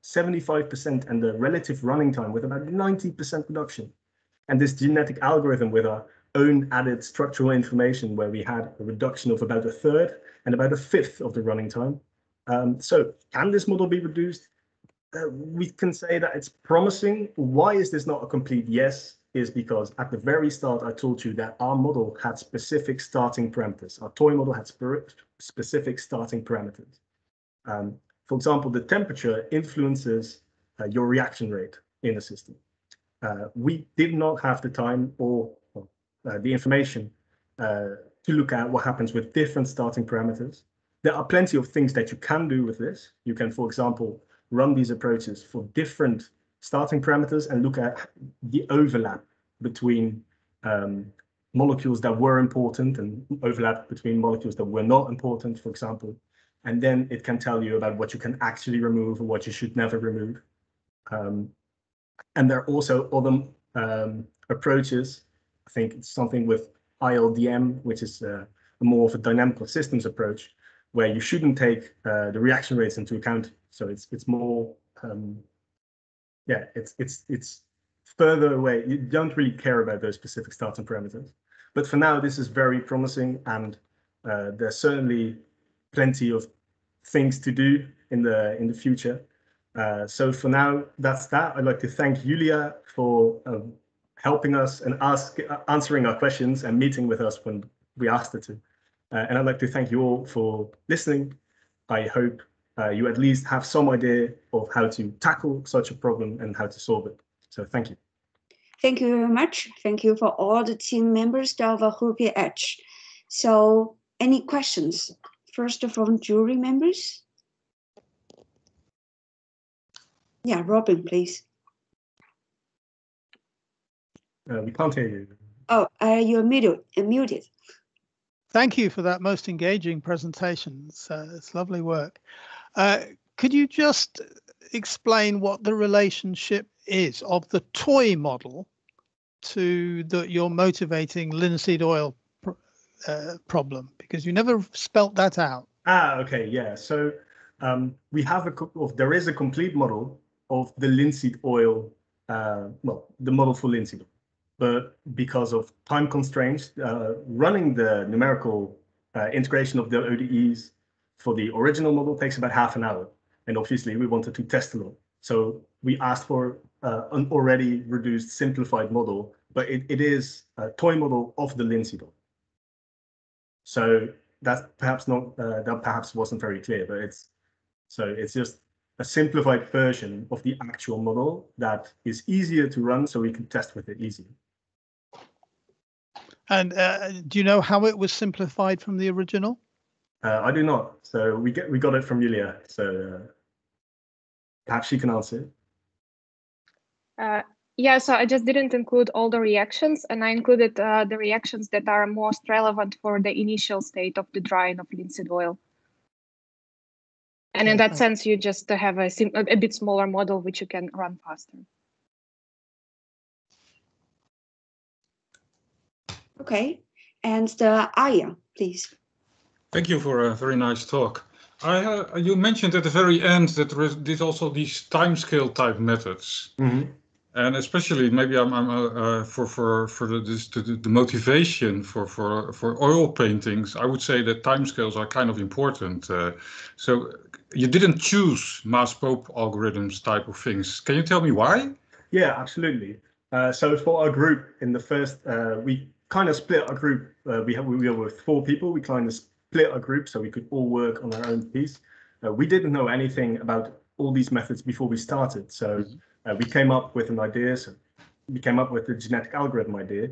75% and the relative running time with about 90% reduction. And this genetic algorithm with our own added structural information, where we had a reduction of about a third and about a fifth of the running time. So can this model be reduced? We can say that it's promising. Why is this not a complete yes? Is because at the very start, I told you that our model had specific starting parameters. Our toy model had specific starting parameters. For example, the temperature influences your reaction rate in a system. We did not have the time or the information to look at what happens with different starting parameters. There are plenty of things that you can do with this. You can, for example, run these approaches for different starting parameters and look at the overlap between molecules that were important and overlap between molecules that were not important, for example. And then it can tell you about what you can actually remove or what you should never remove. And there are also other approaches. I think it's something with ILDM, which is more of a dynamical systems approach, where you shouldn't take the reaction rates into account. So it's more, yeah, it's further away. You don't really care about those specific starting parameters. But for now, this is very promising, and there's certainly plenty of things to do in the future. So for now, that's that. I'd like to thank Julia for helping us and answering our questions and meeting with us when we asked her to. And I'd like to thank you all for listening. I hope you at least have some idea of how to tackle such a problem and how to solve it. So thank you. Thank you very much. Thank you for all the team members of Hupi Edge. So any questions? First from jury members? Yeah, Robin, please. We can't hear you. Oh, you're muted. Thank you for that most engaging presentation. It's lovely work. Could you just explain what the relationship is of the toy model to your motivating linseed oil problem? Because you never spelt that out. Okay, yeah. So we have there is a complete model of the linseed oil, well, the model for linseed oil. But because of time constraints, running the numerical integration of the ODEs for the original model takes about half an hour. And obviously we wanted to test a lot. So we asked for an already reduced simplified model, but it is a toy model of the linseed oil. So that's perhaps not, that perhaps wasn't very clear, but it's just a simplified version of the actual model that is easier to run, so we can test with it easier. And do you know how it was simplified from the original? I do not. So we got it from Julia. So perhaps she can answer. Yeah, so I just didn't include all the reactions, and I included the reactions that are most relevant for the initial state of the drying of linseed oil. And in that sense, you just have a bit smaller model, which you can run faster. Okay, and Aya, please. Thank you for a very nice talk. You mentioned at the very end that there is also these timescale type methods. Mm-hmm. And especially maybe I'm for the motivation for oil paintings, I would say that timescales are kind of important. So you didn't choose Maas-Pope algorithms type of things. Can you tell me why? Yeah, absolutely. So for our group in the first, we kind of split our group. We were with 4 people. We kind of split our group so we could all work on our own piece. We didn't know anything about all these methods before we started. So we came up with an idea. So we came up with the genetic algorithm idea.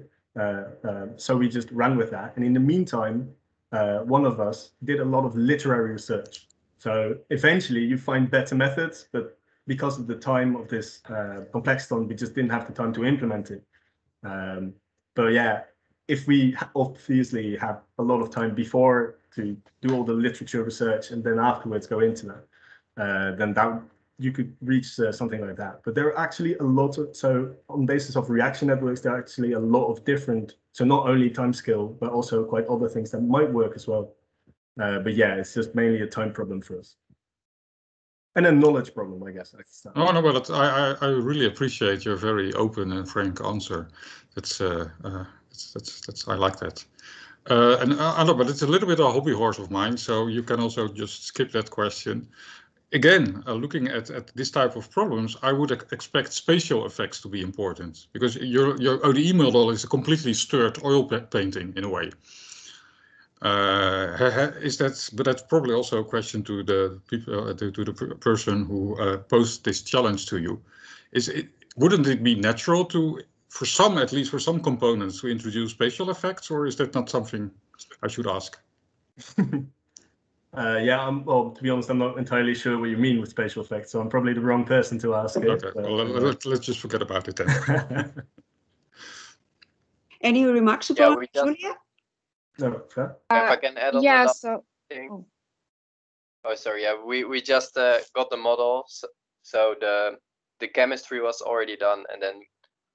So we just ran with that. And in the meantime, one of us did a lot of literary research. So eventually you find better methods, but because of the time of this Complexaton, we just didn't have the time to implement it. But yeah, if we obviously have a lot of time before to do all the literature research and then afterwards go into that, then that you could reach something like that. But there are actually a lot of, so on the basis of reaction networks, there are actually a lot of different, so not only time scale, but also quite other things that might work as well. But yeah, it's just mainly a time problem for us. And a knowledge problem, I guess. Oh no, but I really appreciate your very open and frank answer. That's I like that. I know, but it's a little bit a hobby horse of mine, so you can also just skip that question. Again, looking at this type of problems, I would expect spatial effects to be important, because your ODE model is a completely stirred oil painting in a way. But that's probably also a question to the people, to the person who posed this challenge to you. Wouldn't it be natural to, at least for some components, to introduce spatial effects, or is that not something I should ask? Yeah, well, to be honest, I'm not entirely sure what you mean with spatial effects, so I'm probably the wrong person to ask. Okay, well, let's just forget about it then. Any remarks about Julia? No, fair. If I can add on yeah, so oh, sorry. Yeah, we just got the model, so the chemistry was already done, and then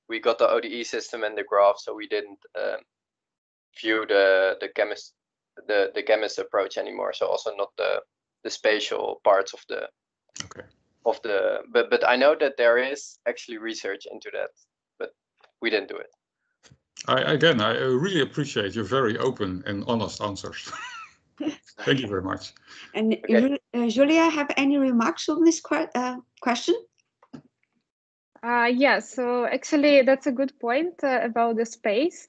we got the ODE system and the graph, so we didn't view the the chemist approach anymore. So also not the spatial parts of the but I know that there is actually research into that, but we didn't do it. I really appreciate your very open and honest answers. Thank you very much. And Okay. Julia, have any remarks on this question? Yeah, so actually that's a good point about the space.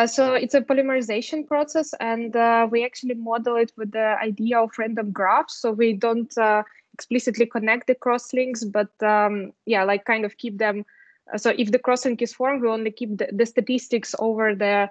So it's a polymerization process, and we actually model it with the idea of random graphs. So we don't explicitly connect the crosslinks, but yeah, like kind of keep them. So if the crosslink is formed, we only keep the statistics over the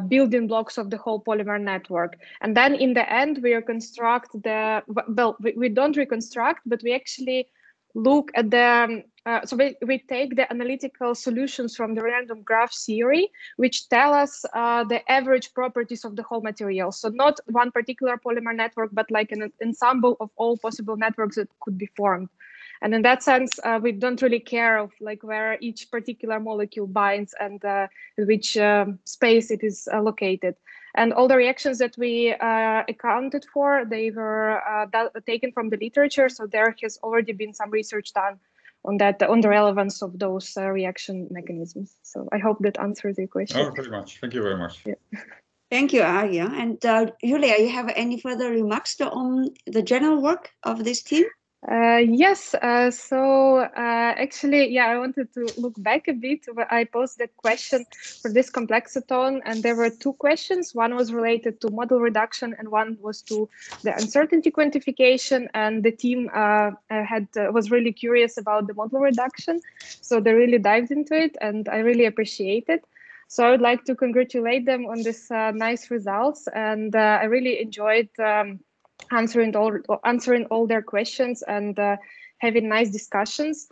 building blocks of the whole polymer network. And then in the end, we reconstruct we don't reconstruct, but we actually look at the, so we take the analytical solutions from the random graph theory, which tell us the average properties of the whole material. So not one particular polymer network, but like an ensemble of all possible networks that could be formed. And in that sense, we don't really care of like where each particular molecule binds and which space it is located. And all the reactions that we accounted for, they were taken from the literature. So there has already been some research done on that, on the relevance of those reaction mechanisms. So I hope that answers your question. Oh, very much. Thank you very much. Yeah. Thank you, Arya. And Julia, you have any further remarks on the general work of this team? Yes, actually, yeah, I wanted to look back a bit. I posed a question for this Complexaton, and there were two questions. One was related to model reduction, and one was to the uncertainty quantification. And the team was really curious about the model reduction, so they really dived into it, and I really appreciate it. So I would like to congratulate them on this nice results, and I really enjoyed answering all their questions and having nice discussions.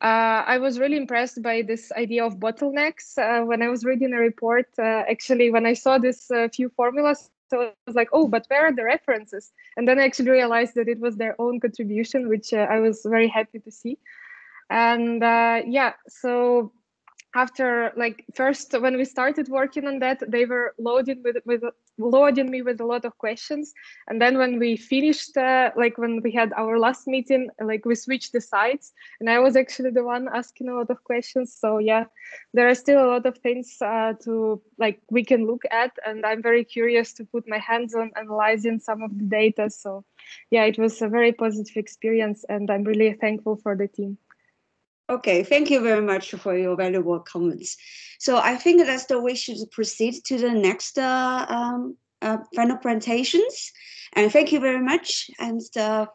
I was really impressed by this idea of bottlenecks. When I was reading a report, actually, when I saw this few formulas, so I was like, oh, but where are the references? And then I actually realized that it was their own contribution, which I was very happy to see. And yeah, so after first when we started working on that, they were loading me with a lot of questions, and then when we finished when we had our last meeting, we switched the sides, and I was actually the one asking a lot of questions. So yeah, there are still a lot of things we can look at, and I'm very curious to put my hands on analyzing some of the data. So yeah, it was a very positive experience, and I'm really thankful for the team. Okay, thank you very much for your valuable comments. So I think that's the way we should proceed to the next final presentations. And thank you very much and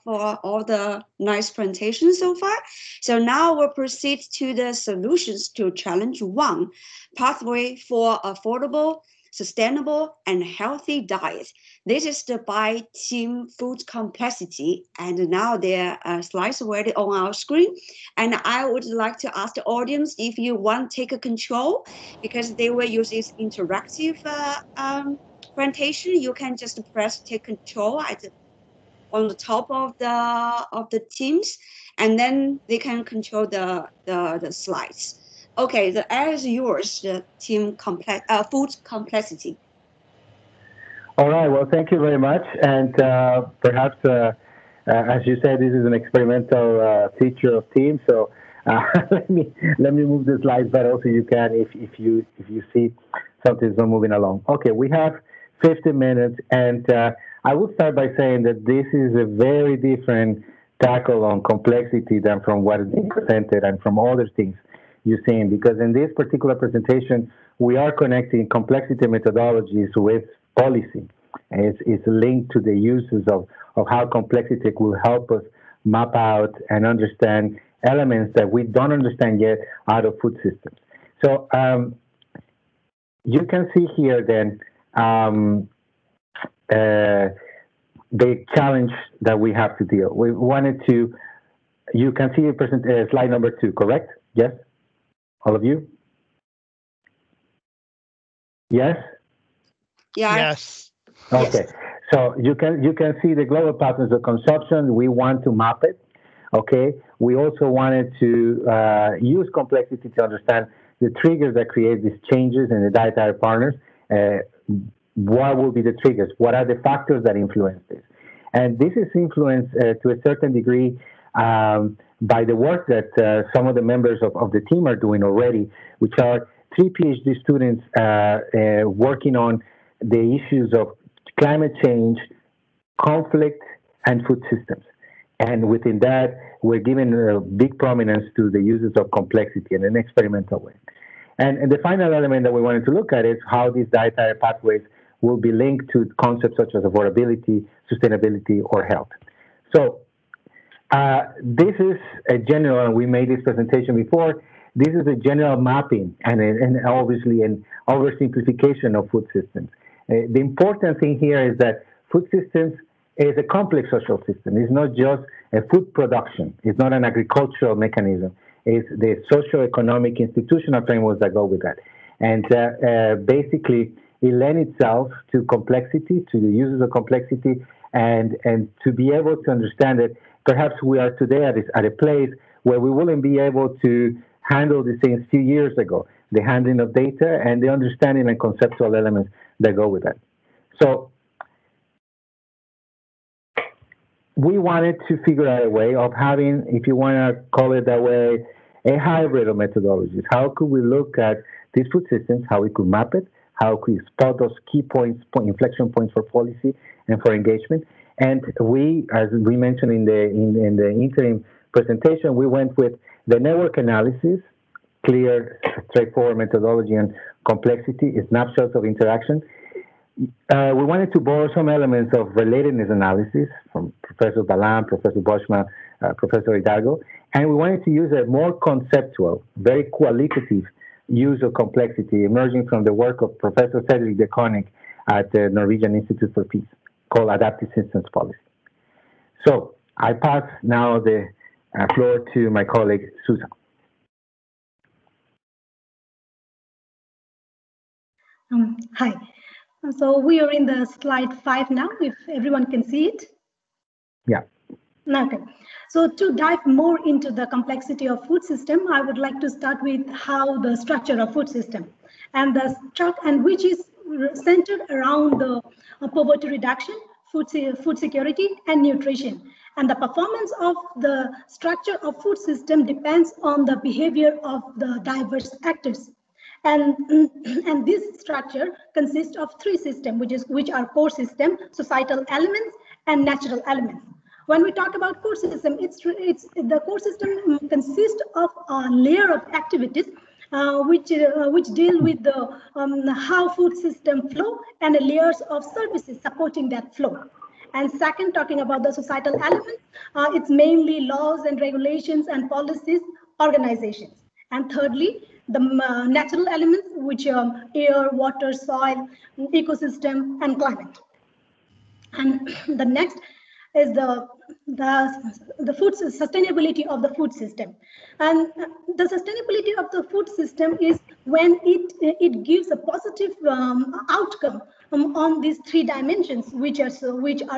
for all the nice presentations so far. So now we'll proceed to the solutions to challenge 1, pathway for affordable, sustainable, and healthy diet. This is the by team food complexity, and now there are slides already on our screen. And I would like to ask the audience if you want to take a control, because they will use this interactive presentation. You can just press take control on the top of the teams, and then they can control the slides. Okay, the air is yours, the team food complexity. All right, well, thank you very much. And perhaps, as you said, this is an experimental feature of Teams. So let me move the slides, but also you can if you see something's not moving along. Okay, we have 50 minutes, and I will start by saying that this is a very different tackle on complexity than from what is being presented and from other things you've seen, because in this particular presentation, we are connecting complexity methodologies with policy. It's linked to the uses of how complexity will help us map out and understand elements that we don't understand yet out of food systems. So you can see here then the challenge that we have to deal. We wanted to, you can see slide number 2, correct? Yes? All of you? Yes? Yeah. Yes. Okay. So you can see the global patterns of consumption. We want to map it. Okay. We also wanted to use complexity to understand the triggers that create these changes in the dietary partners. what will be the triggers? What are the factors that influence this? And this is influenced to a certain degree by the work that some of the members of the team are doing already, which are 3 PhD students working on the issues of climate change, conflict, and food systems. And within that, we're giving a big prominence to the uses of complexity in an experimental way. And the final element that we wanted to look at is how these dietary pathways will be linked to concepts such as affordability, sustainability, or health. So this is a general, and we made this presentation before, this is a general mapping and obviously an oversimplification of food systems. The important thing here is that food systems is a complex social system. It's not just a food production. It's not an agricultural mechanism. It's the socio-economic institutional frameworks that go with that. And basically, it lends itself to complexity, to the uses of complexity, and to be able to understand that perhaps we are today at a place where we wouldn't be able to handle these things a few years ago, the handling of data and the understanding and conceptual elements that go with that. So we wanted to figure out a way of having, if you want to call it that way, a hybrid of methodologies. How could we look at these food systems, how we could map it, how could we spot those key points, inflection points for policy and for engagement. And we, as we mentioned in the interim presentation, we went with the network analysis, clear, straightforward methodology and complexity, snapshots of interaction. We wanted to borrow some elements of relatedness analysis from Professor Balan, Professor Boschma, Professor Hidalgo, and we wanted to use a more conceptual, very qualitative use of complexity emerging from the work of Professor Cedric de Koning at the Norwegian Institute for Peace, called Adaptive Systems Policy. So I pass now the floor to my colleague, Susan. Hi. So we are in the slide 5 now, if everyone can see it. Yeah. Okay. So to dive more into the complexity of food system, I would like to start with how the structure of food system and which is centered around the poverty reduction, food security, and nutrition. And the performance of the structure of food system depends on the behavior of the diverse actors. And this structure consists of 3 systems, which are core system, societal elements, and natural elements. When we talk about core system, the core system consists of a layer of activities which deal with the how food system flow and the layers of services supporting that flow. And second, talking about the societal elements, it's mainly laws and regulations and policies, organizations. And thirdly, the natural elements, which are air, water, soil, ecosystem, and climate. And the next is the food sustainability of the food system. And the sustainability of the food system is when it gives a positive outcome on these 3 dimensions, which are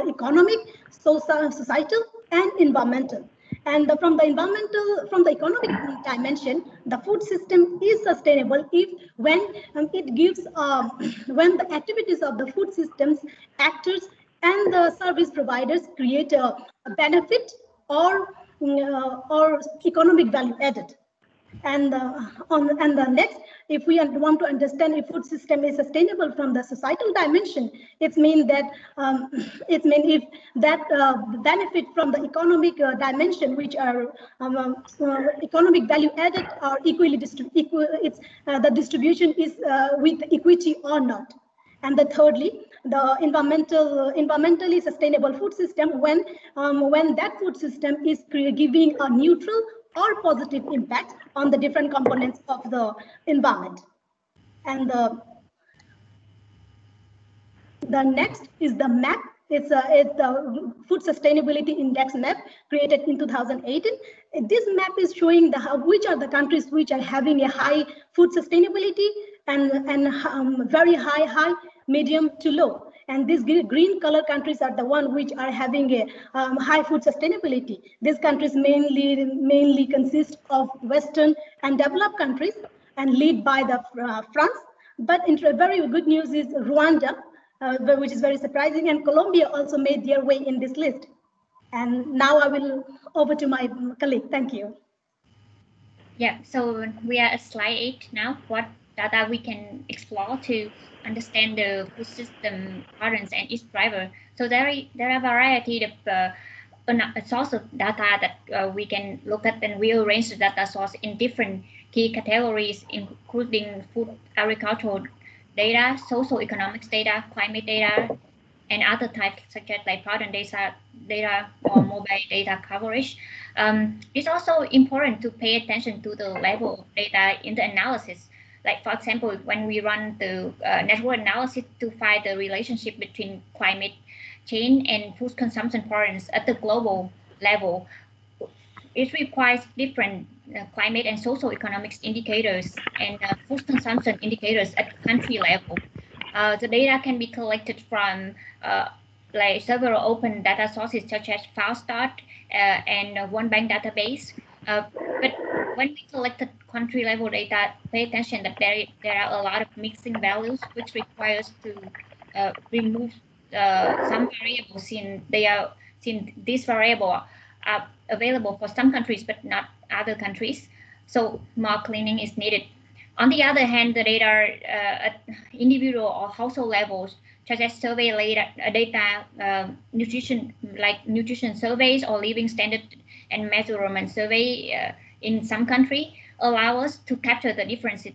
economic, societal, and environmental. And from the economic dimension, the food system is sustainable when it gives when the activities of the food systems actors and the service providers create a benefit or economic value added. And the next, if we want to understand if food system is sustainable from the societal dimension, it means that if that benefit from the economic dimension, which are economic value added, are equally the distribution is with equity or not. And thirdly, the environmentally sustainable food system when that food system is giving a neutral or positive impact on the different components of the environment. And the next is the map. It's the Food Sustainability Index map created in 2018. This map is showing which are the countries which are having a high food sustainability and very high, medium to low. And these green color countries are the ones which are having a high food sustainability. These countries mainly consist of Western and developed countries and lead by the France. But very good news is Rwanda which is very surprising. And Colombia also made their way in this list. And now I will over to my colleague. Thank you. Yeah, so we are at slide 8 now. What data we can explore to understand the food system patterns and its driver. So there are a variety of a source of data that we can look at, and we arrange the data source in different key categories, including food, agricultural data, socio-economics data, climate data, and other types such as like pattern data or mobile data coverage. It's also important to pay attention to the level of data in the analysis. Like, for example, when we run the network analysis to find the relationship between climate change and food consumption patterns at the global level, it requires different climate and social economics indicators and food consumption indicators at country level. The data can be collected from like several open data sources such as FileStart and One Bank database. But when we collect the country level data, pay attention that there are a lot of mixing values, which requires to remove some variables since these variables are available for some countries but not other countries. So more cleaning is needed. On the other hand, the data at individual or household levels, such as survey data, nutrition surveys or living standard and measurement survey in some country, allow us to capture the differences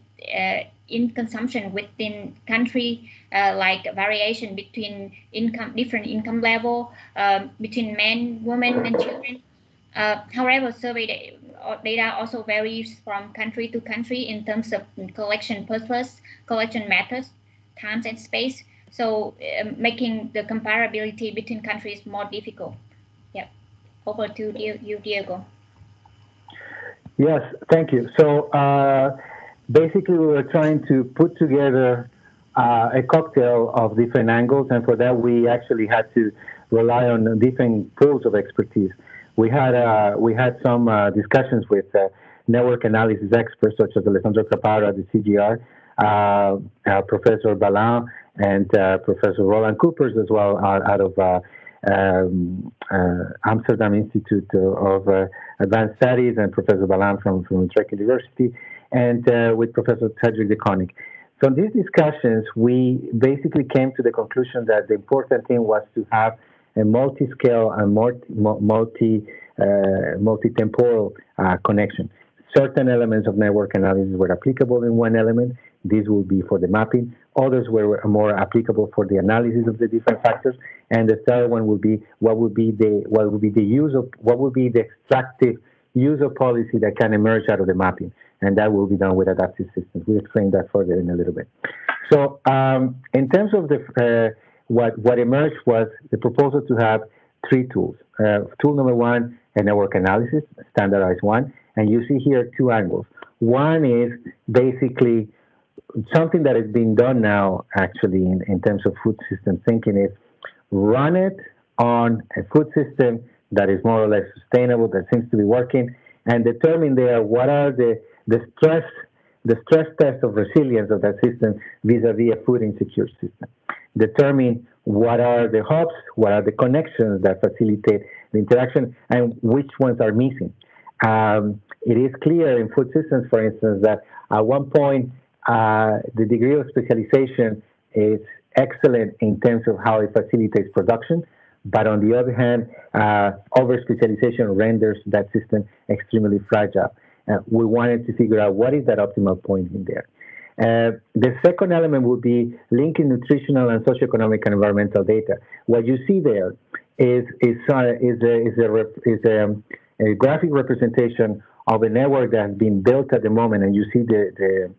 in consumption within country, like variation between different income level, between men, women, and children. However, survey data also varies from country to country in terms of collection purpose, collection methods, times, and space. So making the comparability between countries more difficult. Yeah. Over to you, Diego. Yes, thank you. So basically, we were trying to put together a cocktail of different angles, and for that, we actually had to rely on different pools of expertise. We had some discussions with network analysis experts such as Alessandro Capara, the CGR, Professor Balan, and Professor Roland Coopers as well out of Amsterdam Institute of Advanced Studies, and Professor Balan from Utrecht University, and with Professor Cedric de Koning. From these discussions, we basically came to the conclusion that the important thing was to have a multi-scale and multi-temporal connection. Certain elements of network analysis were applicable in one element. These will be for the mapping. Others were more applicable for the analysis of the different factors. And the third one would be what would be the extractive user policy that can emerge out of the mapping, and that will be done with adaptive systems. We'll explain that further in a little bit. So in terms of the what emerged was the proposal to have three tools. Tool number one, a network analysis, standardized one. And you see here two angles. One is basically something that is being done now, actually, in terms of food system thinking, is run it on a food system that is more or less sustainable, that seems to be working, and determine there what are the stress test of resilience of that system vis-a-vis a food insecure system. Determine what are the hubs, what are the connections that facilitate the interaction, and which ones are missing. It is clear in food systems, for instance, that at one point the degree of specialization is excellent in terms of how it facilitates production, but on the other hand, over-specialization renders that system extremely fragile. We wanted to figure out what is that optimal point in there. The second element would be linking nutritional and socioeconomic and environmental data. What you see there is a graphic representation of a network that has been built at the moment, and you see the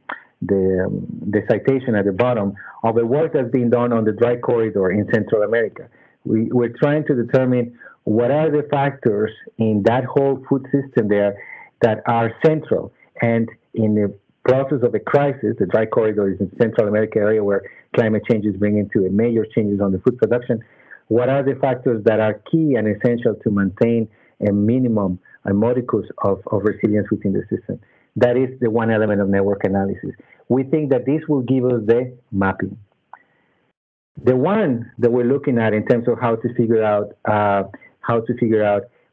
citation at the bottom of the work that's being done on the dry corridor in Central America. We're trying to determine what are the factors in that whole food system there that are central, and in the process of a crisis, the dry corridor is in Central America area where climate change is bringing to a major changes on the food production. What are the factors that are key and essential to maintain a minimum, a modicus of resilience within the system? That is the one element of network analysis. We think that this will give us the mapping. The one that we're looking at in terms of how to figure out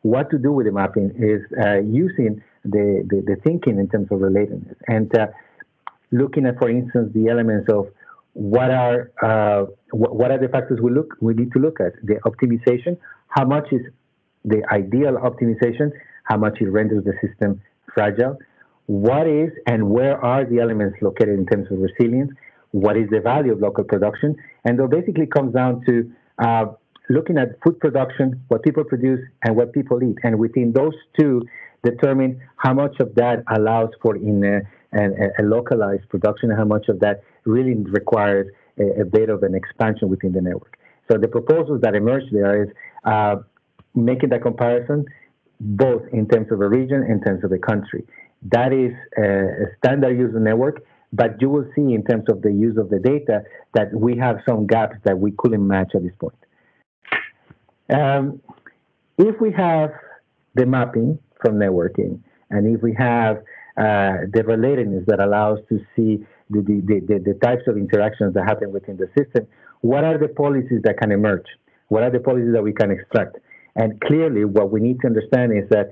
what to do with the mapping is using the thinking in terms of relatedness and looking at, for instance, the elements of what are the factors we need to look at. The optimization, how much is the ideal optimization, how much it renders the system fragile, what is and where are the elements located in terms of resilience, what is the value of local production, and it basically comes down to looking at food production, what people produce, and what people eat, and within those two, determine how much of that allows for a localized production, and how much of that really requires a bit of an expansion within the network. So the proposals that emerge there is making that comparison both in terms of a region and in terms of a country. That is a standard user network, but you will see in terms of the use of the data that we have some gaps that we couldn't match at this point. If we have the mapping from networking, and if we have the relatedness that allows to see the types of interactions that happen within the system, what are the policies that can emerge? What are the policies that we can extract? And clearly, what we need to understand is that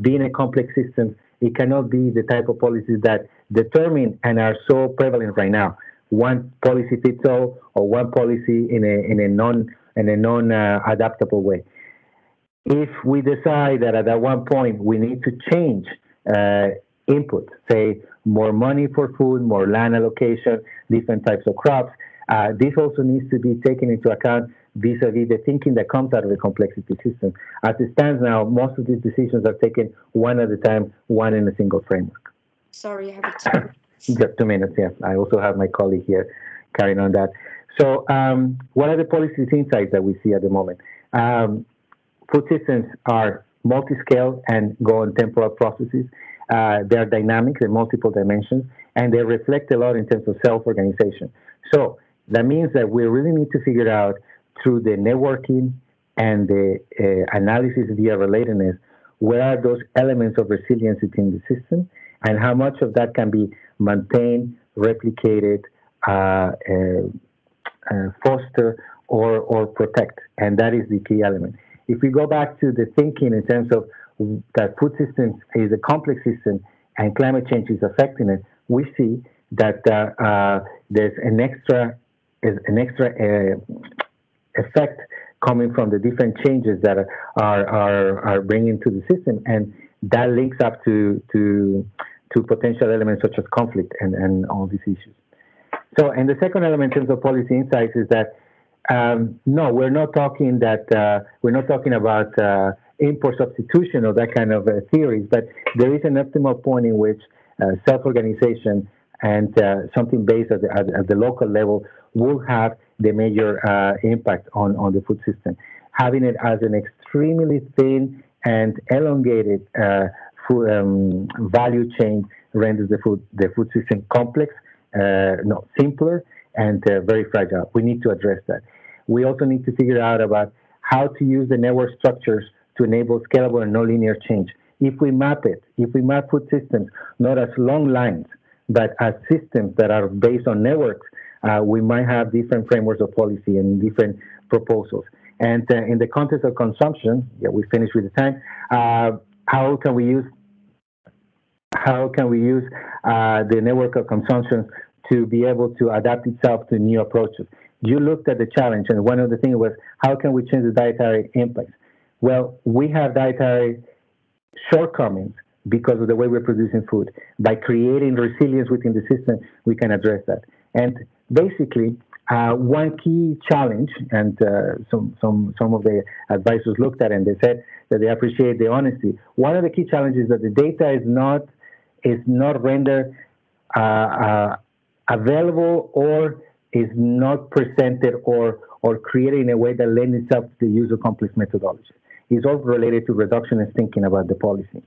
being a complex system, it cannot be the type of policies that determine and are so prevalent right now. One policy fits all, or one policy in a non-adaptable way. If we decide that at one point we need to change input, say more money for food, more land allocation, different types of crops, this also needs to be taken into account vis-a-vis the thinking that comes out of the complexity system. As it stands now, most of these decisions are taken one at a time, one in a single framework. Sorry, I have 2 minutes. Just 2 minutes, yeah. I also have my colleague here carrying on that. So what are the policy insights that we see at the moment? Food systems are multi-scale and go on temporal processes. They are dynamic in multiple dimensions, and they reflect a lot in terms of self-organization. So that means that we really need to figure out through the networking and the analysis via relatedness, where are those elements of resilience within the system, and how much of that can be maintained, replicated, foster, or protect. And that is the key element. If we go back to the thinking in terms of that food systems is a complex system and climate change is affecting it, we see that there's an extra effect coming from the different changes that are bringing to the system, and that links up to potential elements such as conflict and all these issues. So, and the second element in terms of policy insights is that no, we're not talking about import substitution or that kind of theories, but there is an optimal point in which self-organization and something based at the local level will have the major impact on the food system. Having it as an extremely thin and elongated value chain renders the food system complex, simpler, and very fragile. We need to address that. We also need to figure out about how to use the network structures to enable scalable and nonlinear change. If we map food systems not as long lines, but as systems that are based on networks, we might have different frameworks of policy and different proposals. And in the context of consumption, yeah, we finished with the time. How can we use the network of consumption to be able to adapt itself to new approaches? You looked at the challenge, and one of the things was, how can we change the dietary impacts? Well, we have dietary shortcomings because of the way we're producing food. By creating resilience within the system, we can address that. And basically, one key challenge, and some of the advisors looked at it and they said that they appreciate the honesty. One of the key challenges is that the data is not rendered available, or is not presented or created in a way that lends itself to the use of complex methodologies. It's also related to reductionist thinking about the policy.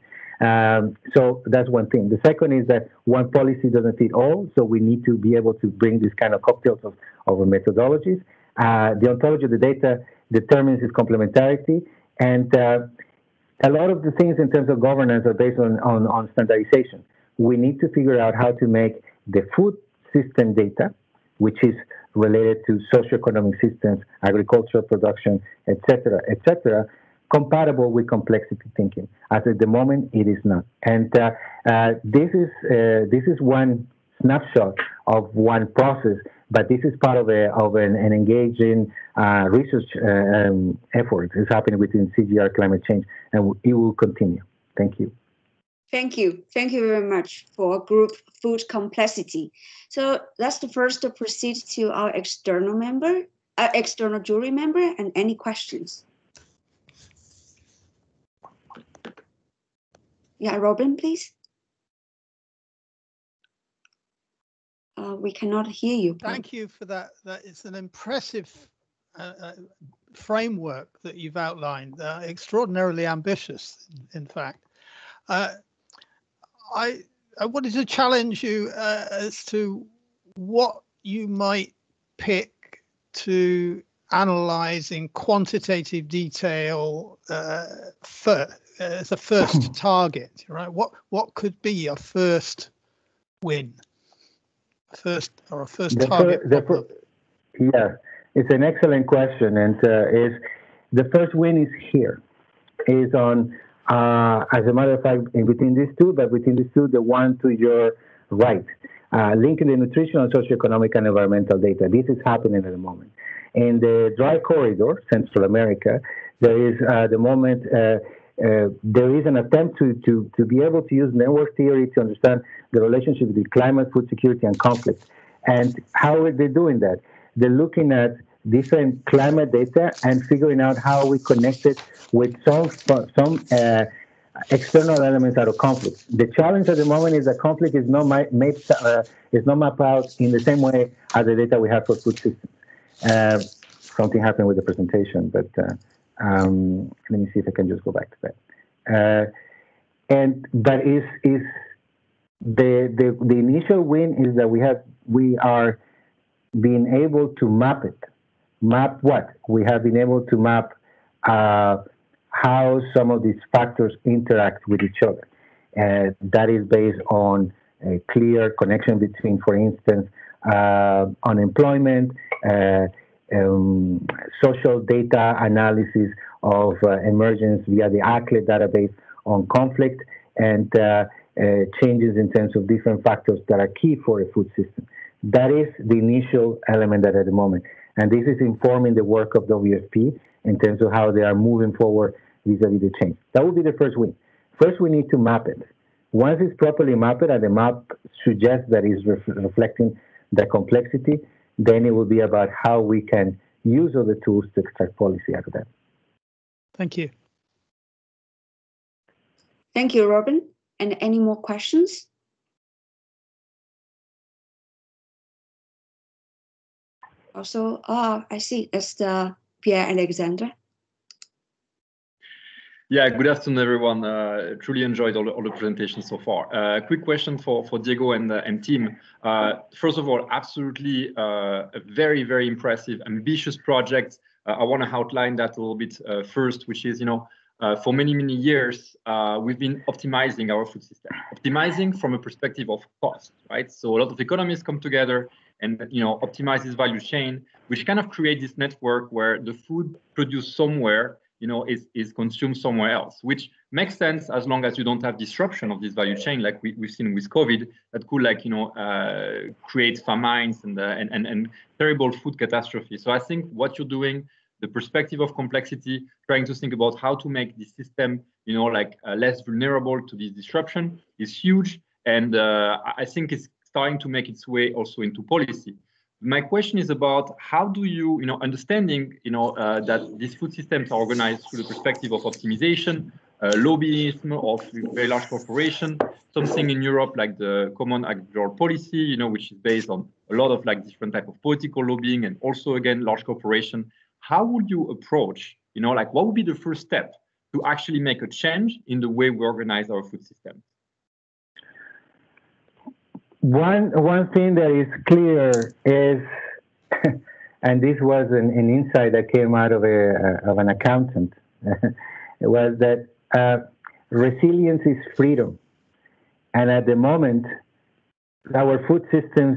So that's one thing. The second is that one policy doesn't fit all, so we need to be able to bring these kind of cocktails of methodologies. The ontology of the data determines its complementarity, and a lot of the things in terms of governance are based on standardization. We need to figure out how to make the food system data, which is related to socioeconomic systems, agricultural production, etc., compatible with complexity thinking. As at the moment, it is not. And this is one snapshot of one process, but this is part of an engaging research effort. It's happening within CGR climate change, and it will continue. Thank you. Thank you. Thank you very much for group food complexity. So that's the first to proceed to our external jury member, and any questions? Yeah, Robin, please. We cannot hear you. Thank you for that. That is an impressive framework that you've outlined, extraordinarily ambitious, in fact. I wanted to challenge you as to what you might pick to analyze in quantitative detail as a first target, right? What could be a first win? A first target? Yeah, it's an excellent question, and is the first win is here, is on. As a matter of fact, between these two, the one to your right, linking the nutritional, socioeconomic, and environmental data. This is happening at the moment. In the dry corridor, Central America, there is the moment there is an attempt to be able to use network theory to understand the relationship between climate, food security, and conflict. And how are they doing that? They're looking at different climate data and figuring out how we connect it with some external elements out of conflict. The challenge at the moment is that conflict is not mapped out in the same way as the data we have for food systems. Something happened with the presentation, but let me see if I can just go back to that. But the initial win is that we are being able to map it. Map what? We have been able to map how some of these factors interact with each other. That is based on a clear connection between, for instance, unemployment, social data analysis of emergence via the ACLE database on conflict, and changes in terms of different factors that are key for a food system. That is the initial element that at the moment. And this is informing the work of WFP in terms of how they are moving forward vis-a-vis the change. That would be the first win. First, we need to map it. Once it's properly mapped and the map suggests that it's reflecting the complexity, then it will be about how we can use other tools to extract policy out of that. Thank you. Thank you, Robin. And any more questions? Also, I see it's the Pierre Alexander. Yeah, good afternoon, everyone. Truly enjoyed all the presentations so far. Quick question for Diego and team. First of all, absolutely a very, very impressive, ambitious project. I want to outline that a little bit first, which is, for many, many years, we've been optimizing our food system, optimizing from a perspective of cost, right? So a lot of economists come together and, optimize this value chain, which kind of create this network where the food produced somewhere, is consumed somewhere else, which makes sense as long as you don't have disruption of this value chain, like we've seen with COVID, that could create famines and terrible food catastrophe. So I think what you're doing, the perspective of complexity, trying to think about how to make the system, less vulnerable to this disruption is huge. And I think it's starting to make its way also into policy. My question is about how do you, understanding, that these food systems are organized through the perspective of optimization, lobbyism of very large corporation, something in Europe like the Common Agricultural Policy, which is based on a lot of different type of political lobbying and also again large corporation. How would you approach, what would be the first step to actually make a change in the way we organize our food system? One thing that is clear is, and this was an insight that came out of an accountant, was that resilience is freedom. And at the moment, our food systems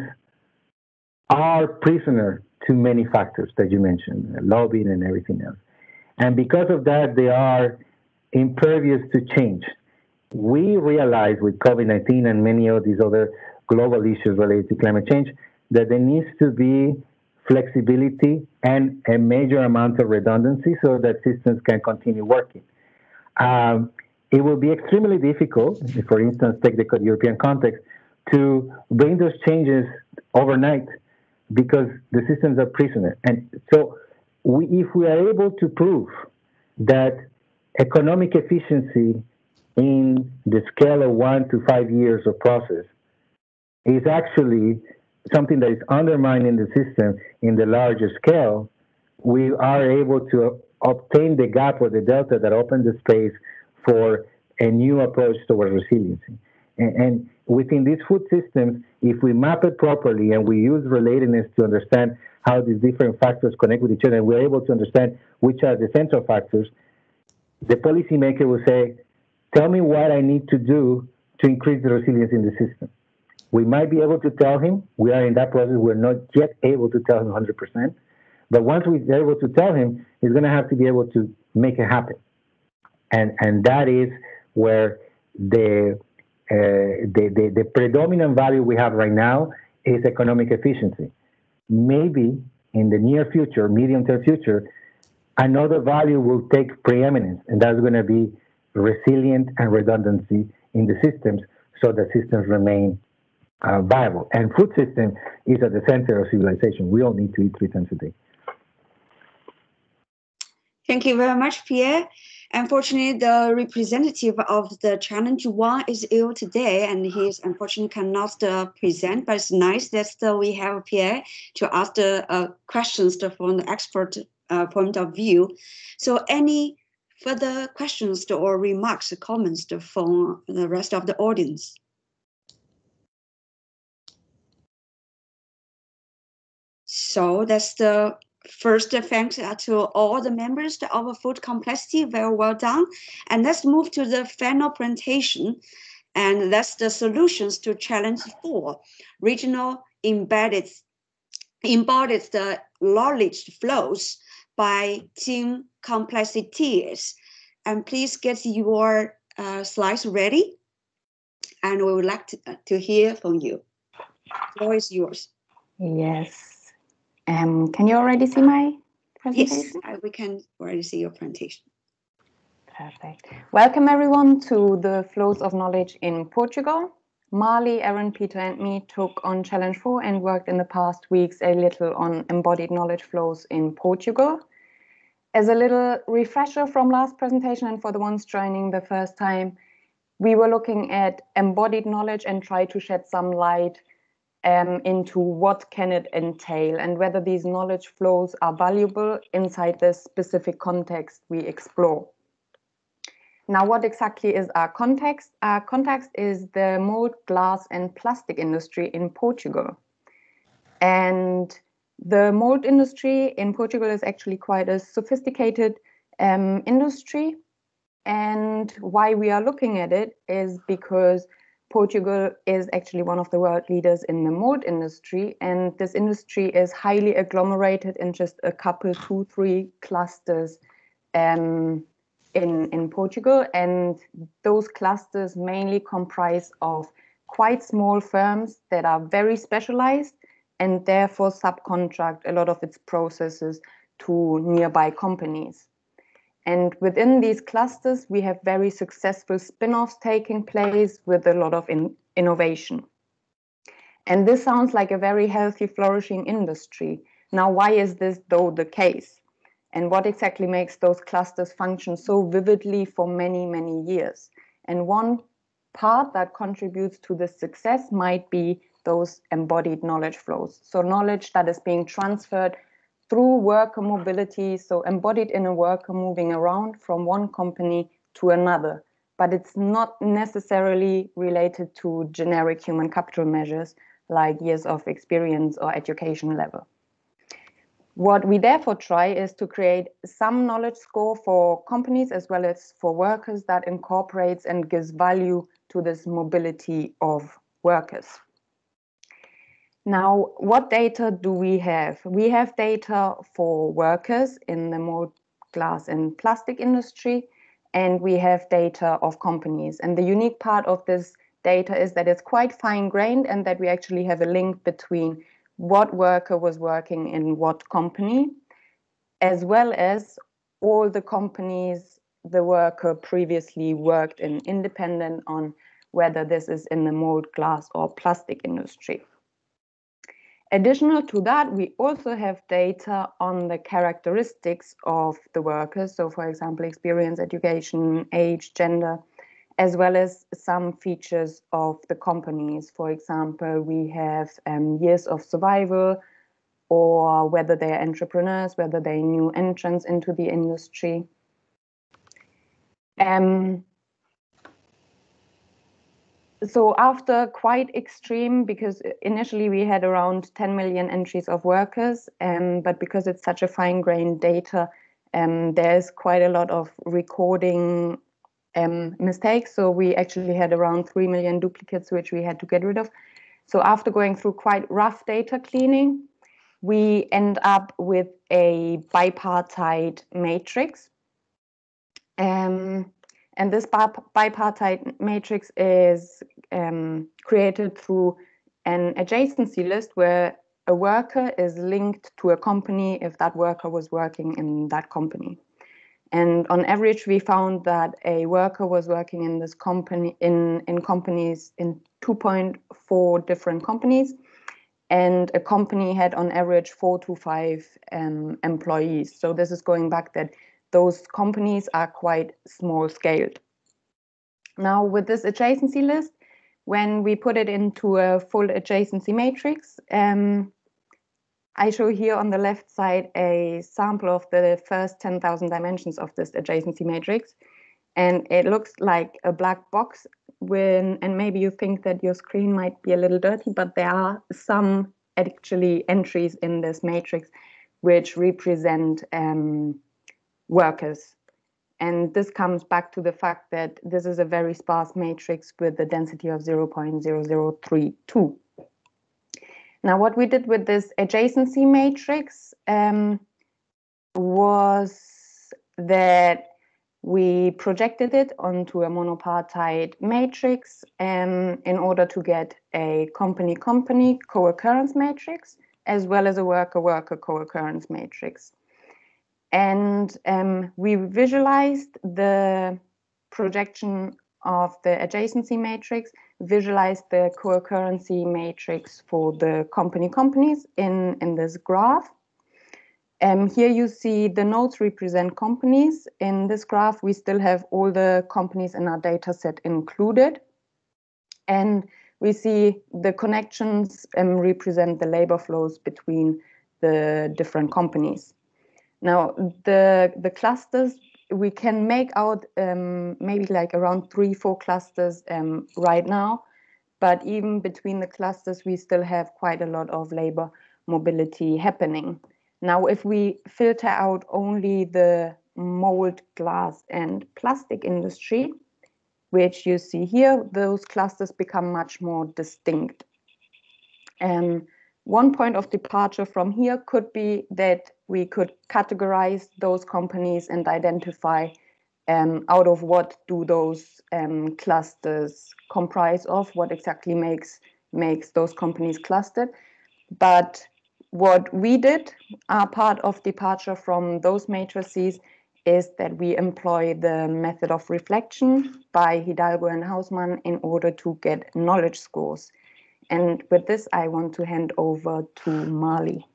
are prisoner to many factors that you mentioned, lobbying and everything else. And because of that, they are impervious to change. We realize with COVID-19 and many of these other global issues related to climate change that there needs to be flexibility and a major amount of redundancy so that systems can continue working. It will be extremely difficult, for instance, take the European context, to bring those changes overnight because the systems are prisoner. And so if we are able to prove that economic efficiency in the scale of 1 to 5 years of process is actually something that is undermining the system in the larger scale, we are able to obtain the gap or the delta that opens the space for a new approach towards resiliency. And within these food systems, if we map it properly and we use relatedness to understand how these different factors connect with each other, and we're able to understand which are the central factors, the policymaker will say, tell me what I need to do to increase the resilience in the system. We might be able to tell him, we are in that process, we're not yet able to tell him 100%, but once we're able to tell him, he's going to have to be able to make it happen. And that is where the predominant value we have right now is economic efficiency. Maybe in the near future, medium-term future, another value will take preeminence, and that's going to be resilient and redundancy in the systems so that systems remain viable. And food system is at the center of civilization. We all need to eat 3 times a day. Thank you very much, Pierre. Unfortunately, the representative of the Challenge 1 is ill today, and he is unfortunately cannot present, but it's nice that we have Pierre to ask the questions from the expert point of view. So any further questions or remarks, comments from the rest of the audience? So that's the first thanks to all the members of Food Complexity. Very well done. And let's move to the final presentation. And that's the solutions to Challenge 4. Regional embodied the knowledge flows by Team Complexateers. And please get your slides ready. And we would like to hear from you. The floor is yours. Yes. Can you already see my presentation? Yes, we can already see your presentation. Perfect. Welcome everyone to the Flows of Knowledge in Portugal. Marley, Aaron, Peter and me took on Challenge 4 and worked in the past weeks a little on embodied knowledge flows in Portugal. As a little refresher from last presentation and for the ones joining the first time, we were looking at embodied knowledge and try to shed some light into what can it entail and whether these knowledge flows are valuable inside the specific context we explore. Now, what exactly is our context? Our context is the mold, glass and plastic industry in Portugal. And the mold industry in Portugal is actually quite a sophisticated industry. And why we are looking at it is because Portugal is actually one of the world leaders in the mold industry, and this industry is highly agglomerated in just a couple, 2-3 clusters in Portugal, and those clusters mainly comprise of quite small firms that are very specialized and therefore subcontract a lot of its processes to nearby companies. And within these clusters, we have very successful spin-offs taking place with a lot of innovation. And this sounds like a very healthy, flourishing industry. Now, why is this though the case? And what exactly makes those clusters function so vividly for many, many years? And one part that contributes to this success might be those embodied knowledge flows. So knowledge that is being transferred through worker mobility, so embodied in a worker moving around from one company to another. But it's not necessarily related to generic human capital measures like years of experience or education level. What we therefore try is to create some knowledge score for companies as well as for workers that incorporates and gives value to this mobility of workers. Now, what data do we have? We have data for workers in the mold, glass and plastic industry, and we have data of companies. And the unique part of this data is that it's quite fine-grained and that we actually have a link between what worker was working in what company, as well as all the companies the worker previously worked in, independent on whether this is in the mold, glass or plastic industry. Additional to that, we also have data on the characteristics of the workers. So for example, experience, education, age, gender, as well as some features of the companies. For example, we have years of survival, or whether they're entrepreneurs, whether they're new entrants into the industry. So after quite extreme, because initially we had around 10 million entries of workers, but because it's such a fine-grained data, there's quite a lot of recording mistakes. So we actually had around 3 million duplicates, which we had to get rid of. So after going through quite rough data cleaning, we end up with a bipartite matrix. And this bipartite matrix is created through an adjacency list where a worker is linked to a company if that worker was working in that company. And on average, we found that a worker was working in this company in companies in 2.4 different companies, and a company had on average 4 to 5 employees. So this is going back that those companies are quite small scaled. Now with this adjacency list, when we put it into a full adjacency matrix, I show here on the left side a sample of the first 10,000 dimensions of this adjacency matrix. And it looks like a black box and maybe you think that your screen might be a little dirty, but there are some actually entries in this matrix which represent workers. And this comes back to the fact that this is a very sparse matrix with a density of 0.0032. Now, what we did with this adjacency matrix was that we projected it onto a monopartite matrix in order to get a company-company co-occurrence matrix, as well as a worker-worker co-occurrence matrix. And we visualized the projection of the adjacency matrix, visualized the co-occurrency matrix for the companies in this graph. Here you see the nodes represent companies. In this graph, we still have all the companies in our data set included. And we see the connections represent the labor flows between the different companies. Now, the clusters, we can make out maybe like around 3-4 clusters right now, but even between the clusters, we still have quite a lot of labor mobility happening. Now, if we filter out only the mold, glass, and plastic industry, which you see here, those clusters become much more distinct. One point of departure from here could be that we could categorize those companies and identify out of what do those clusters comprise of, what exactly makes those companies clustered. But what we did, our part of departure from those matrices, is that we employ the method of reflection by Hidalgo and Hausmann in order to get knowledge scores. And with this, I want to hand over to Marley.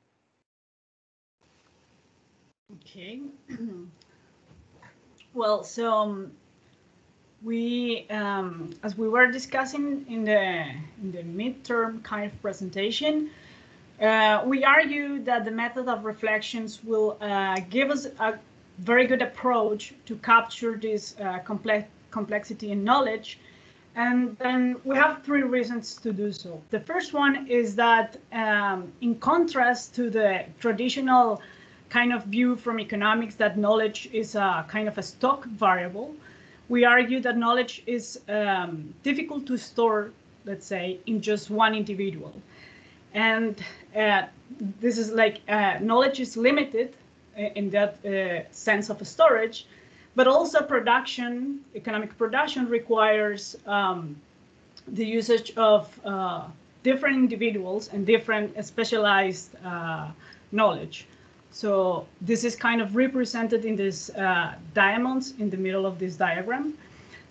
Okay. Well, so we, as we were discussing in the midterm kind of presentation, we argue that the method of reflections will give us a very good approach to capture this complexity in knowledge. And then we have 3 reasons to do so. The first one is that in contrast to the traditional kind of view from economics that knowledge is a kind of a stock variable, we argue that knowledge is difficult to store, let's say, in just one individual. And this is like knowledge is limited in that sense of storage, but also production, economic production requires the usage of different individuals and different specialized knowledge. So this is kind of represented in these diamonds in the middle of this diagram.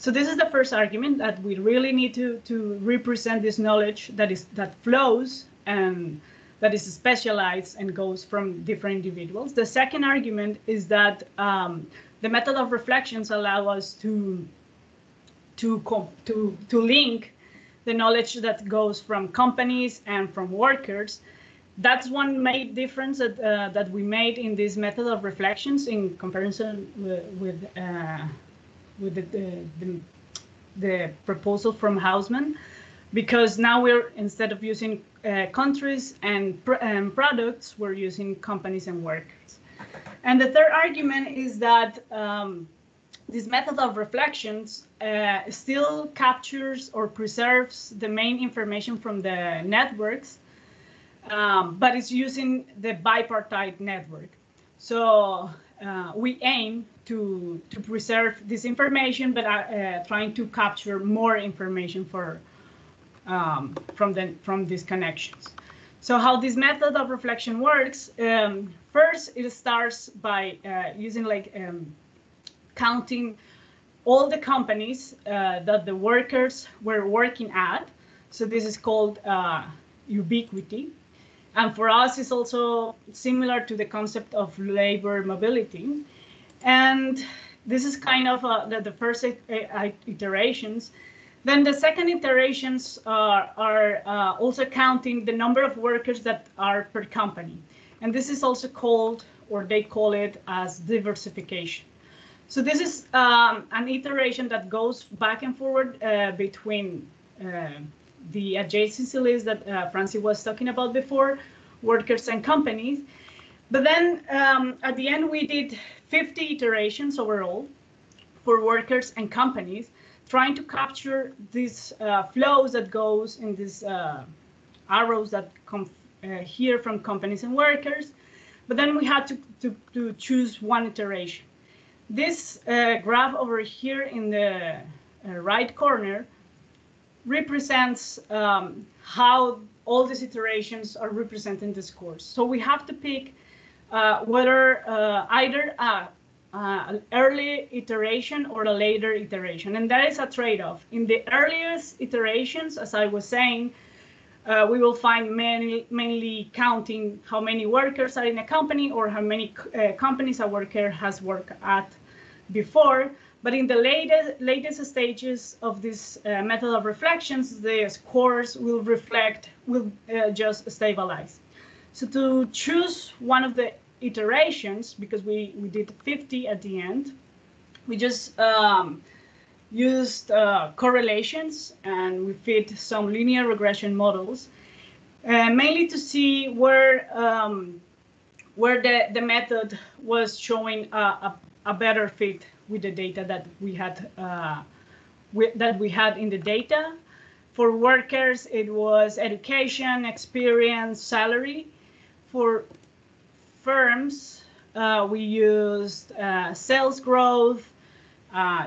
So this is the first argument, that we really need to represent this knowledge that flows and that is specialized and goes from different individuals. The second argument is that the method of reflections allow us to link the knowledge that goes from companies and from workers. That's one main difference that we made in this method of reflections in comparison with the proposal from Hausman, because now we're, instead of using countries and products, we're using companies and workers. And the third argument is that this method of reflections still captures or preserves the main information from the networks, but it's using the bipartite network. So we aim to preserve this information, but trying to capture more information from these connections. So how this method of reflection works, first it starts by using counting all the companies that the workers were working at. So this is called ubiquity. And for us, it's also similar to the concept of labor mobility. And this is kind of the first iterations. Then the second iterations are also counting the number of workers that are per company. And this is also called, or they call it, as diversification. So this is an iteration that goes back and forward between the adjacency list that Francie was talking about before, workers and companies. But then at the end, we did 50 iterations overall for workers and companies, trying to capture these flows that goes in these arrows that come here from companies and workers. But then we had to choose one iteration. This graph over here in the right corner represents how all these iterations are representing the scores. So we have to pick whether either an early iteration or a later iteration, and that is a trade-off. In the earliest iterations, as I was saying, we will find mainly counting how many workers are in a company or how many companies a worker has worked at before. But in the latest stages of this method of reflections, the scores will just stabilize. So to choose one of the iterations, because we did 50 at the end, we just used correlations, and we fit some linear regression models, mainly to see where the method was showing a better fit with the data that we had in the data. For workers, it was education, experience, salary. For firms, we used sales growth,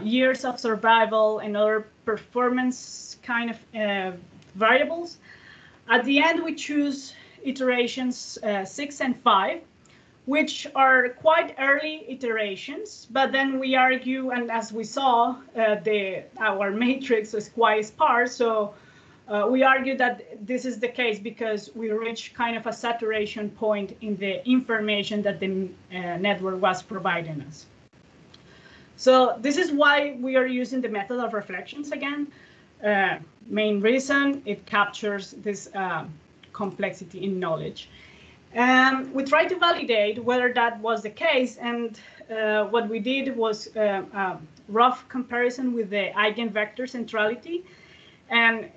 years of survival, and other performance kind of variables. At the end, we choose iterations 6 and 5, which are quite early iterations, but then we argue, and as we saw, our matrix is quite sparse, so we argue that this is the case because we reach kind of a saturation point in the information that the network was providing us. So this is why we are using the method of reflections again. Main reason, it captures this complexity in knowledge. And we tried to validate whether that was the case, and what we did was a rough comparison with the eigenvector centrality, and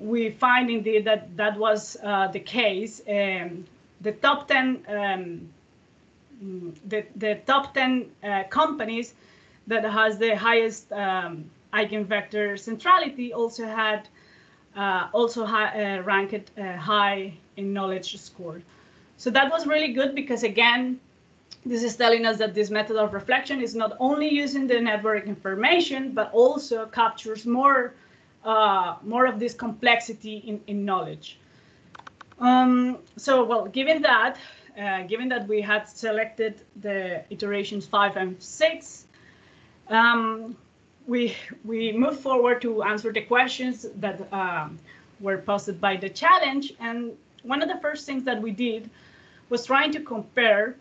we find indeed that that was the case. The top 10 the top 10 companies that has the highest eigenvector centrality also had also ranked high in knowledge score. So that was really good because, again, this is telling us that this method of reflection is not only using the network information, but also captures more of this complexity in knowledge. So, well, given that we had selected the iterations 5 and 6, we moved forward to answer the questions that were posed by the challenge. And one of the first things that we did was trying to compare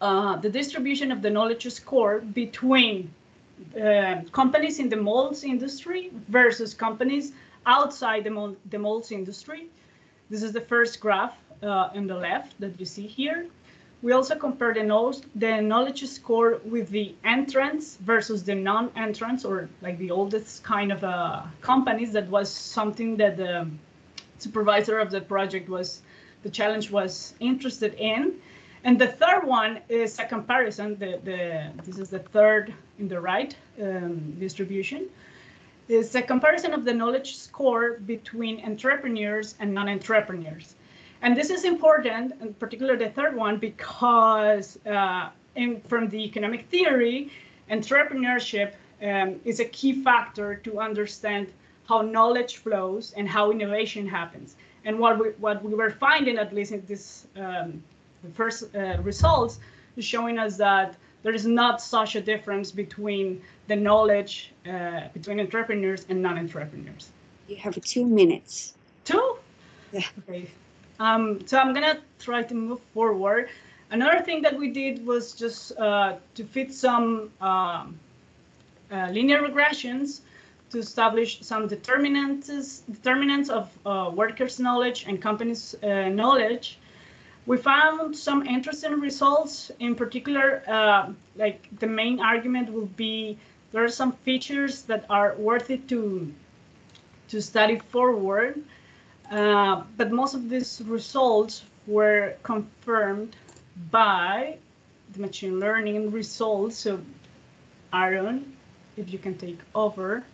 the distribution of the knowledge score between companies in the molds industry versus companies outside the molds industry. This is the first graph on the left that you see here. We also compare the knowledge score with the entrants versus the non-entrants, or like the oldest kind of companies. That was something that the supervisor of the project the challenge was interested in. And the third one is a comparison. This is the third in the right distribution. It's a comparison of the knowledge score between entrepreneurs and non-entrepreneurs. And this is important, in particular the third one, because from the economic theory, entrepreneurship is a key factor to understand how knowledge flows and how innovation happens. And what we were finding, at least in this the first results, is showing us that there is not such a difference between the knowledge between entrepreneurs and non-entrepreneurs. You have 2 minutes. 2? Yeah. Okay. So I'm gonna try to move forward. Another thing that we did was just to fit some linear regressions to establish some determinants of workers' knowledge and companies' knowledge. We found some interesting results. In particular, like the main argument will be there are some features that are worth it to study forward. But most of these results were confirmed by the machine learning results. So, Aaron, if you can take over.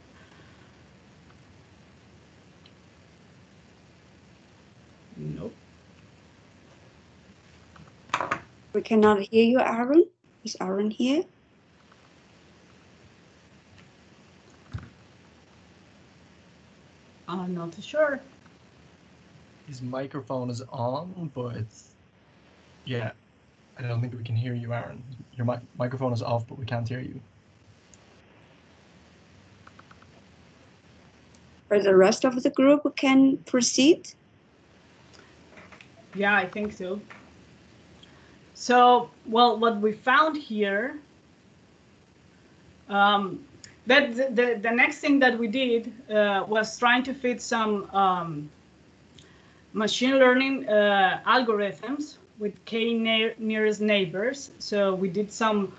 Nope. We cannot hear you, Aaron. Is Aaron here? I'm not sure. His microphone is on, but yeah, I don't think we can hear you, Aaron. Your microphone is off, but we can't hear you. Or the rest of the group can proceed? Yeah, I think so. So, well, what we found here, that the next thing that we did was trying to fit some machine learning algorithms with k-nearest neighbors. So we did some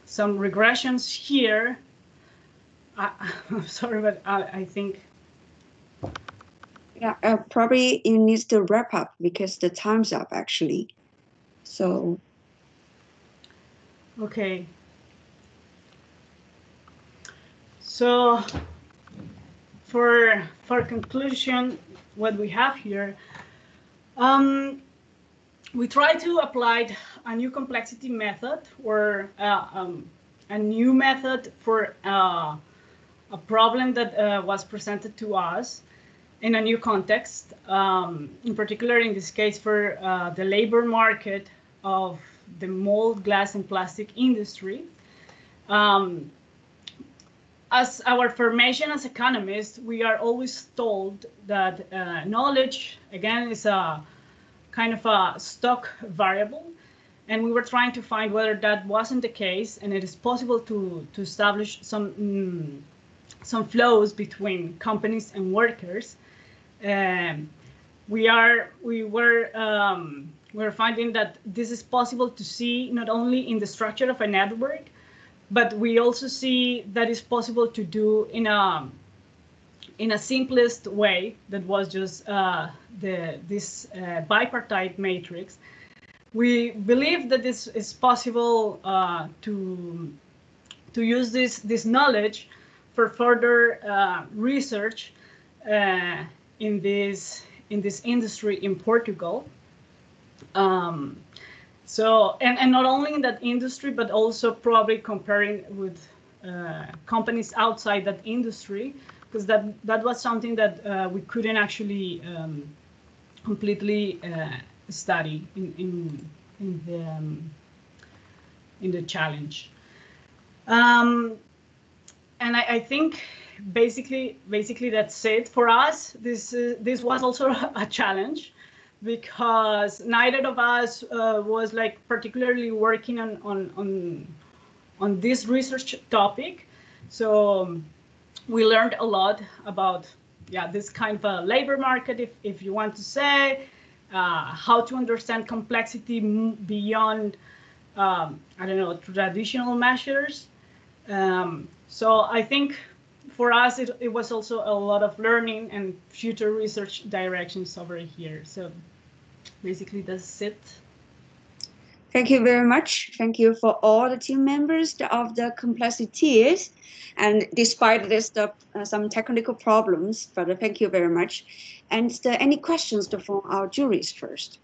regressions here. I'm sorry, but I think. Yeah, probably you need to wrap up because the time's up actually. So. Okay. So for conclusion, what we have here, we try to apply a new complexity method or a new method for a problem that was presented to us in a new context, in particular in this case for the labor market of the mold, glass, and plastic industry. As our formation as economists, we are always told that knowledge, again, is a kind of a stock variable. And we were trying to find whether that wasn't the case, and it is possible to establish some flows between companies and workers. We were finding that this is possible to see not only in the structure of a network, but we also see that it's possible to do in a simplest way that was just this bipartite matrix. We believe that this is possible to use this knowledge for further research in this industry in Portugal. So and not only in that industry, but also probably comparing with companies outside that industry, because that was something that we couldn't actually completely study in the challenge. And I think basically that's it for us. This was also a challenge, because neither of us was like particularly working on this research topic. So we learned a lot about this kind of a labor market, if you want to say, how to understand complexity beyond I don't know, traditional measures. So I think for us it was also a lot of learning and future research directions over here. So basically that's it. Thank you very much. Thank you for all the team members of the Complexateers. And despite this, some technical problems, but thank you very much. And any questions from our juries first?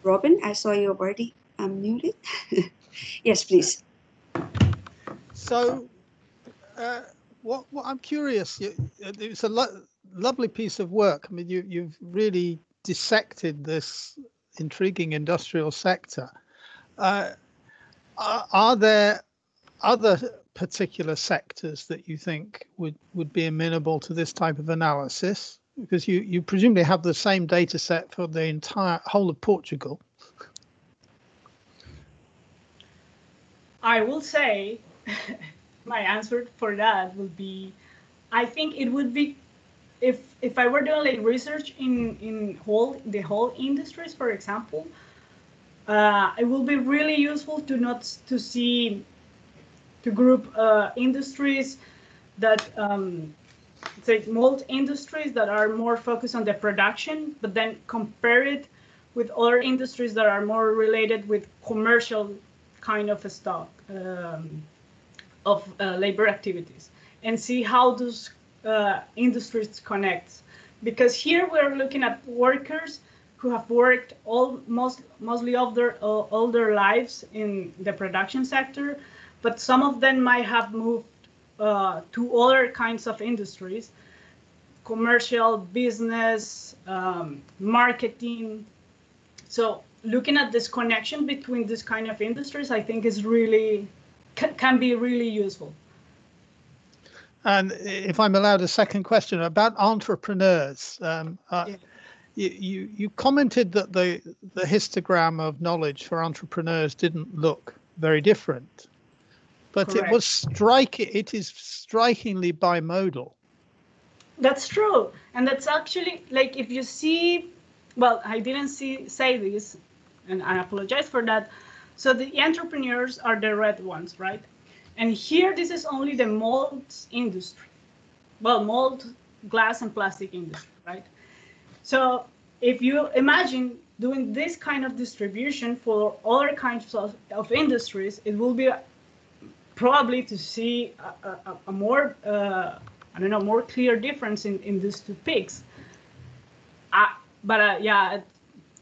Robin, I saw you already unmuted. Yes, please. So, what I'm curious, it's a lovely piece of work. I mean, you've really dissected this intriguing industrial sector. Are there other particular sectors that you think would be amenable to this type of analysis? Because you presumably have the same data set for the entire whole of Portugal. I will say my answer for that would be, I think it would be, if I were doing like research in the whole industries, for example, it will be really useful to group industries that say mold industries that are more focused on the production, but then compare it with other industries that are more related with commercial kind of stock of labor activities, and see how those industries connect. Because here we're looking at workers who have worked mostly all their lives in the production sector, but some of them might have moved to other kinds of industries, commercial, business, marketing. So looking at this connection between this kind of industries, I think is really, can be really useful. And if I'm allowed a second question about entrepreneurs, you commented that the histogram of knowledge for entrepreneurs didn't look very different, but Correct. it is strikingly bimodal. That's true, and that's actually, like, if you see, well, I didn't say this, and I apologize for that. So the entrepreneurs are the red ones, right? And here, this is only the molds industry. Well, mold, glass, and plastic industry, right? So if you imagine doing this kind of distribution for other kinds of industries, it will be probably to see a more, I don't know, more clear difference in these two peaks. But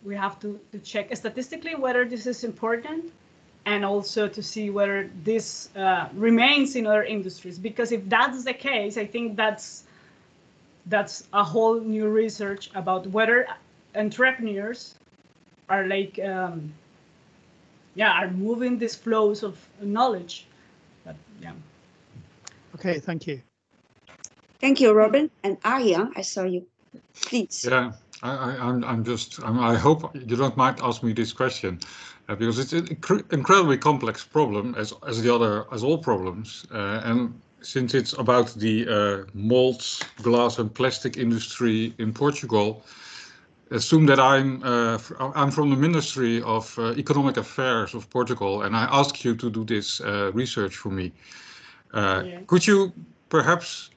we have to check statistically whether this is important, and also to see whether this remains in other industries. Because if that's the case, I think that's a whole new research about whether entrepreneurs are like, are moving these flows of knowledge. But, yeah. Okay, thank you. Thank you, Robin. And Arjan, I saw you. Please. Yeah, I hope you don't mind asking me this question, because it's an incredibly complex problem as all problems, and since it's about the molds, glass, and plastic industry in Portugal, assume that I'm from the Ministry of Economic Affairs of Portugal, and I ask you to do this research for me. Could you perhaps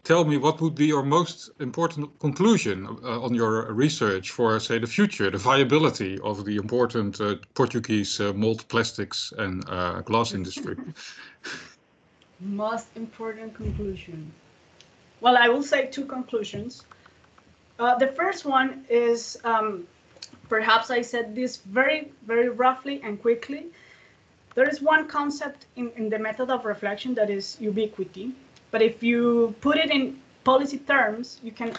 tell me what would be your most important conclusion on your research for, say, the future, the viability of the important Portuguese mold plastics and glass industry? Most important conclusion. Well, I will say two conclusions. The first one is, perhaps I said this very, very roughly and quickly. There is one concept in the method of reflection that is ubiquity. But if you put it in policy terms, you can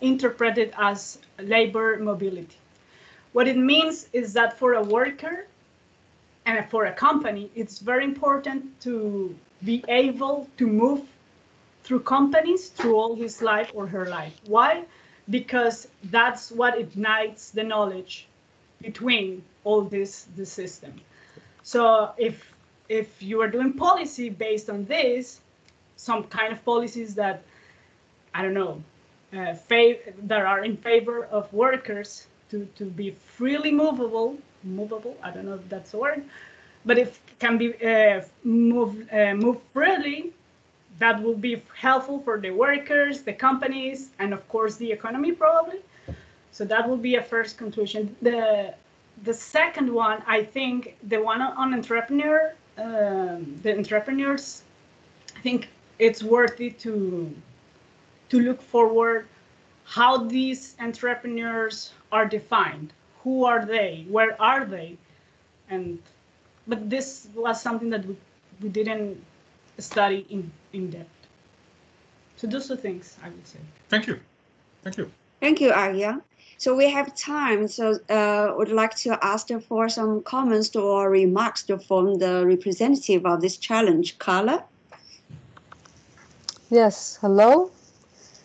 interpret it as labor mobility. What it means is that for a worker and for a company, it's very important to be able to move through companies through all his life or her life. Why? Because that's what ignites the knowledge between all this system. So if you are doing policy based on this, some kind of policies that, I don't know, that are in favor of workers to be freely movable, I don't know if that's a word, but if can be move freely, that will be helpful for the workers, the companies, and of course the economy probably. So that will be a first conclusion. The second one, I think, the one on entrepreneur, the entrepreneurs, I think it's worthy to look forward how these entrepreneurs are defined. Who are they? Where are they? But this was something that we didn't study in depth. So those two things, I would say. Thank you. Thank you. Thank you, Arya. So we have time, so would like to ask for some comments or remarks from the representative of this challenge, Carla. Yes, hello.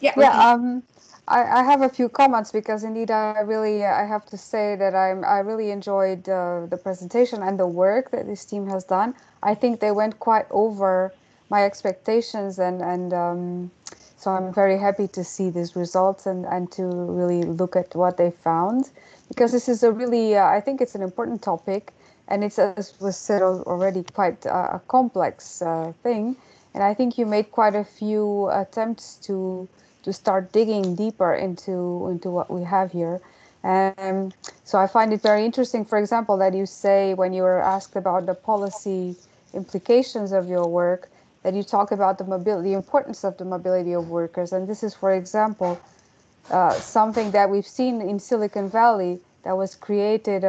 Yeah. Yeah. I have a few comments because indeed I have to say that I really enjoyed the presentation and the work that this team has done. I think they went quite over my expectations and so I'm very happy to see these results and to really look at what they found, because this is a really I think it's an important topic, and it's, as was said already, quite a complex thing. And I think you made quite a few attempts to start digging deeper into what we have here. So I find it very interesting, for example, that you say when you were asked about the policy implications of your work, that you talk about the importance of the mobility of workers. And this is, for example, something that we've seen in Silicon Valley that was created.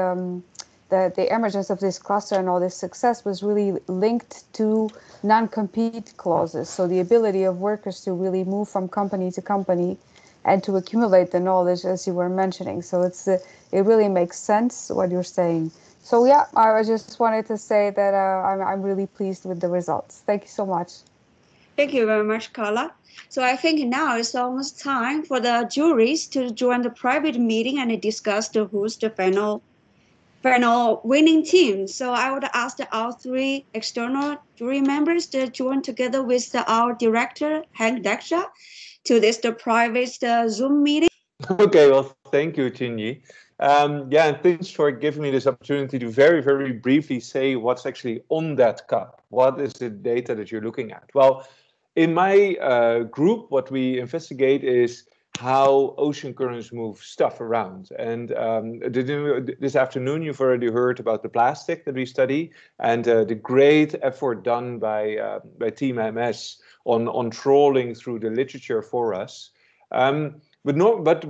The emergence of this cluster and all this success was really linked to non-compete clauses. So the ability of workers to really move from company to company and to accumulate the knowledge, as you were mentioning. So it really makes sense what you're saying. So yeah, I just wanted to say that I'm really pleased with the results. Thank you so much. Thank you very much, Carla. So I think now it's almost time for the juries to join the private meeting and discuss who's the final winning team. So I would ask our three external jury members to join together with our director, Hank Daksha, to this private Zoom meeting. Okay, well, thank you, Chinyi. Yeah, and thanks for giving me this opportunity to very, very briefly say what's actually on that cup. What is the data that you're looking at? Well, in my group, what we investigate is how ocean currents move stuff around. And this afternoon, you've already heard about the plastic that we study and the great effort done by Team MS on trawling through the literature for us. But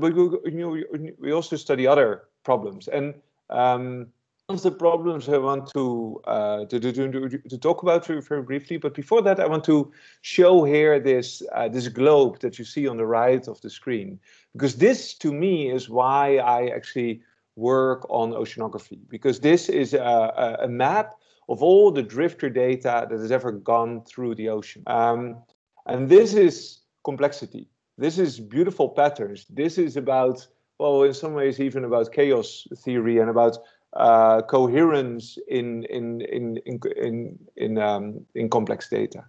we also study other problems. And one of the problems I want to talk about very briefly, but before that, I want to show here this globe that you see on the right of the screen, because this, to me, is why I actually work on oceanography, because this is a map of all the drifter data that has ever gone through the ocean. And this is complexity. This is beautiful patterns. This is about, well, in some ways, even about chaos theory and about coherence in complex data.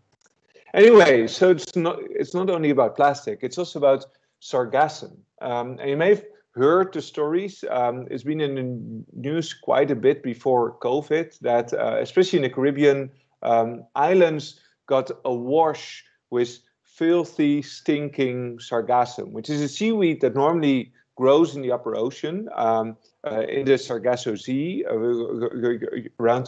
Anyway, so it's not only about plastic, it's also about sargassum. And you may have heard the stories. It's been in the news quite a bit before COVID that especially in the Caribbean, islands got awash with filthy, stinking sargassum, which is a seaweed that normally grows in the upper ocean, in the Sargasso Sea, around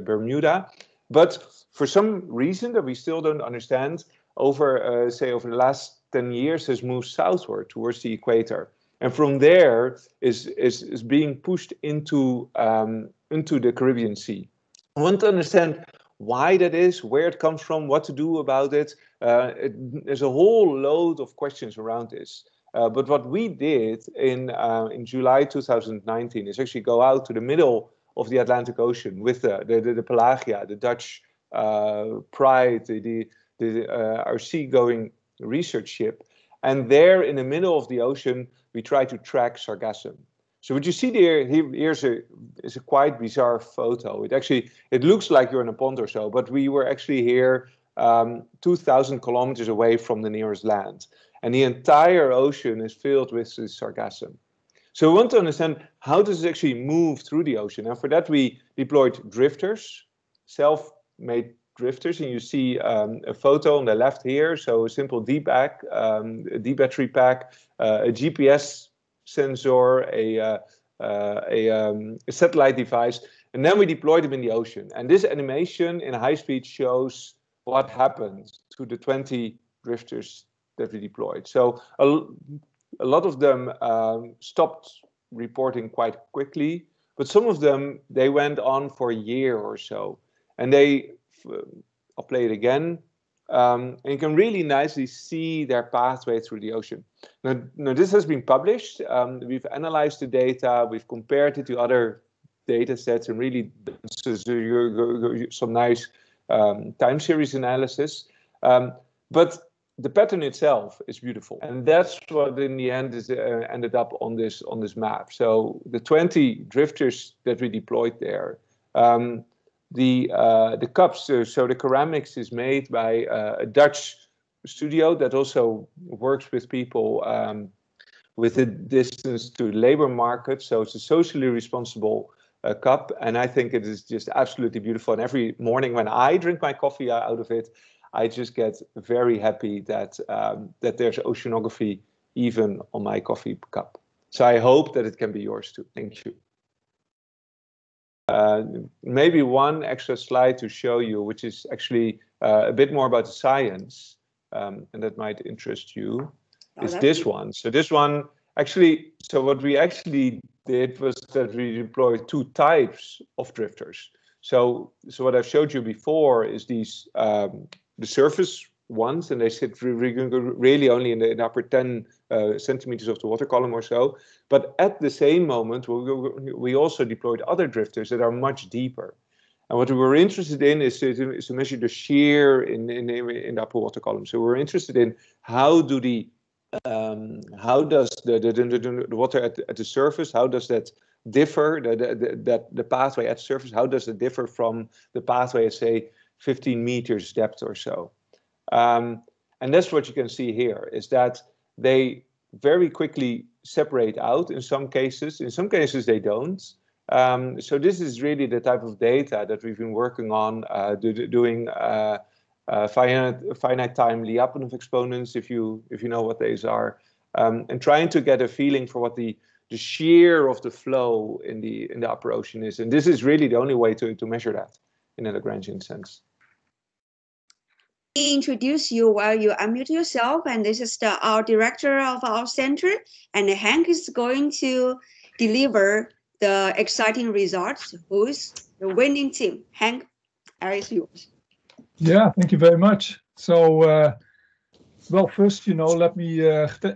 Bermuda. But for some reason that we still don't understand, over the last 10 years has moved southward towards the equator. And from there is being pushed into the Caribbean Sea. I want to understand why that is, where it comes from, what to do about it. There's a whole load of questions around this. But what we did in July 2019 is actually go out to the middle of the Atlantic Ocean with the Pelagia, the Dutch Pride, our seagoing research ship. And there in the middle of the ocean, we try to track sargassum. So what you see there, here's a quite bizarre photo. It looks like you're in a pond or so, but we were actually here 2,000 kilometers away from the nearest land. And the entire ocean is filled with this sargassum. So we want to understand how does it actually move through the ocean. And for that, we deployed drifters, self-made drifters. And you see a photo on the left here. So a simple D-pack, a D-battery pack, a GPS sensor, a satellite device. And then we deployed them in the ocean. And this animation in high speed shows what happened to the 20 drifters that we deployed. So a lot of them stopped reporting quite quickly, but some of them, they went on for a year or so. And I'll play it again. And you can really nicely see their pathway through the ocean. Now this has been published. We've analyzed the data, we've compared it to other data sets and really some nice time series analysis. But the pattern itself is beautiful, and that's what in the end is ended up on this map. So the 20 drifters that we deployed there, the cups, so the ceramics is made by a Dutch studio that also works with people with a distance to the labor market. So it's a socially responsible cup, and I think it is just absolutely beautiful. And every morning when I drink my coffee out of it, I just get very happy that there's oceanography even on my coffee cup. So I hope that it can be yours too. Thank you. Maybe one extra slide to show you, which is actually a bit more about the science, and that might interest you, is this one. So this one, actually, so what we actually did was that we deployed two types of drifters. So what I've showed you before is these the surface ones, and they sit really only in the upper 10 centimeters of the water column or so. But at the same moment, we also deployed other drifters that are much deeper. And what we were interested in is to measure the shear in the upper water column. So we're interested in how does the water at the surface, how does that differ, the pathway at surface, how does it differ from the pathway at, say, 15 meters depth or so. And that's what you can see here, is that they very quickly separate out in some cases they don't. So this is really the type of data that we've been working on, doing finite time Lyapunov exponents, if you know what these are, and trying to get a feeling for what the shear of the flow in the upper ocean is. And this is really the only way to measure that in a Lagrangian sense. Introduce you while you unmute yourself, and this is our director of our center, and Hank is going to deliver the exciting results. Who's the winning team? Hank, area is yours. Yeah, thank you very much. So well, first, let me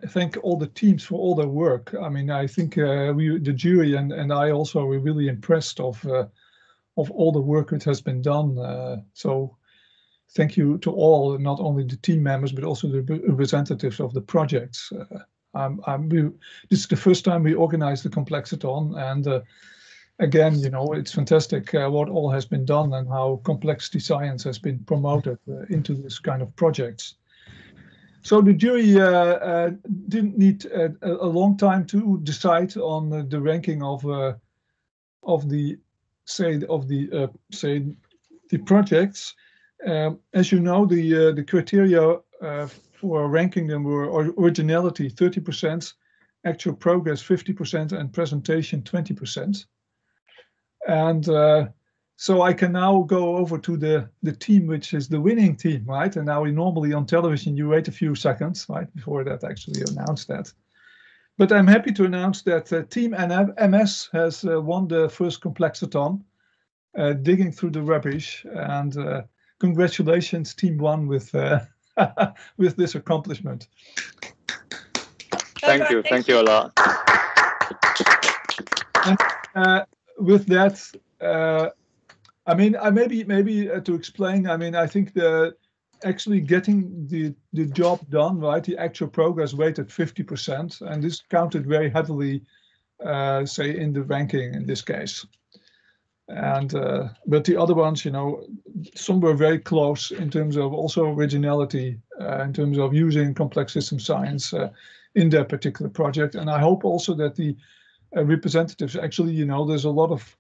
thank all the teams for all their work. I mean, I think the jury and I also were really impressed of all the work that has been done. So thank you to all, not only the team members, but also the representatives of the projects. This is the first time we organized the Complexaton, and again, it's fantastic what all has been done and how complexity science has been promoted into this kind of projects. So the jury didn't need a long time to decide on the ranking of the projects. As you know, the criteria for ranking them were originality 30%, actual progress 50%, and presentation 20%. And so I can now go over to the team which is the winning team, right? And now normally on television you wait a few seconds, right, before that actually announced that. But I'm happy to announce that Team MS has won the first Complexaton, digging through the rubbish. And congratulations, Team 1, with with this accomplishment. Thank you a lot. And, with that, I mean, maybe to explain. I mean, I think actually getting the job done, right? The actual progress rate at 50%, and this counted very heavily, say, in the ranking in this case. And but the other ones, you know, some were very close in terms of also originality, in terms of using complex system science in their particular project. And I hope also that the representatives actually, you know, there's a lot of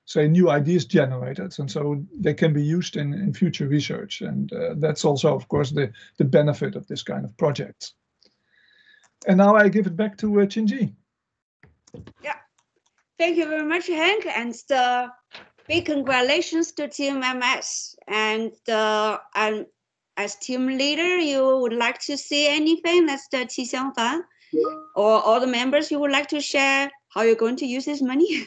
say new ideas generated, and so they can be used in future research, and that's also, of course, the benefit of this kind of project. And now I give it back to Chinji. Yeah, thank you very much, Hank, and big congratulations to Team MS. And as team leader, you would like to say anything? That's the Qi Xiangfan, or all the members you would like to share how you're going to use this money.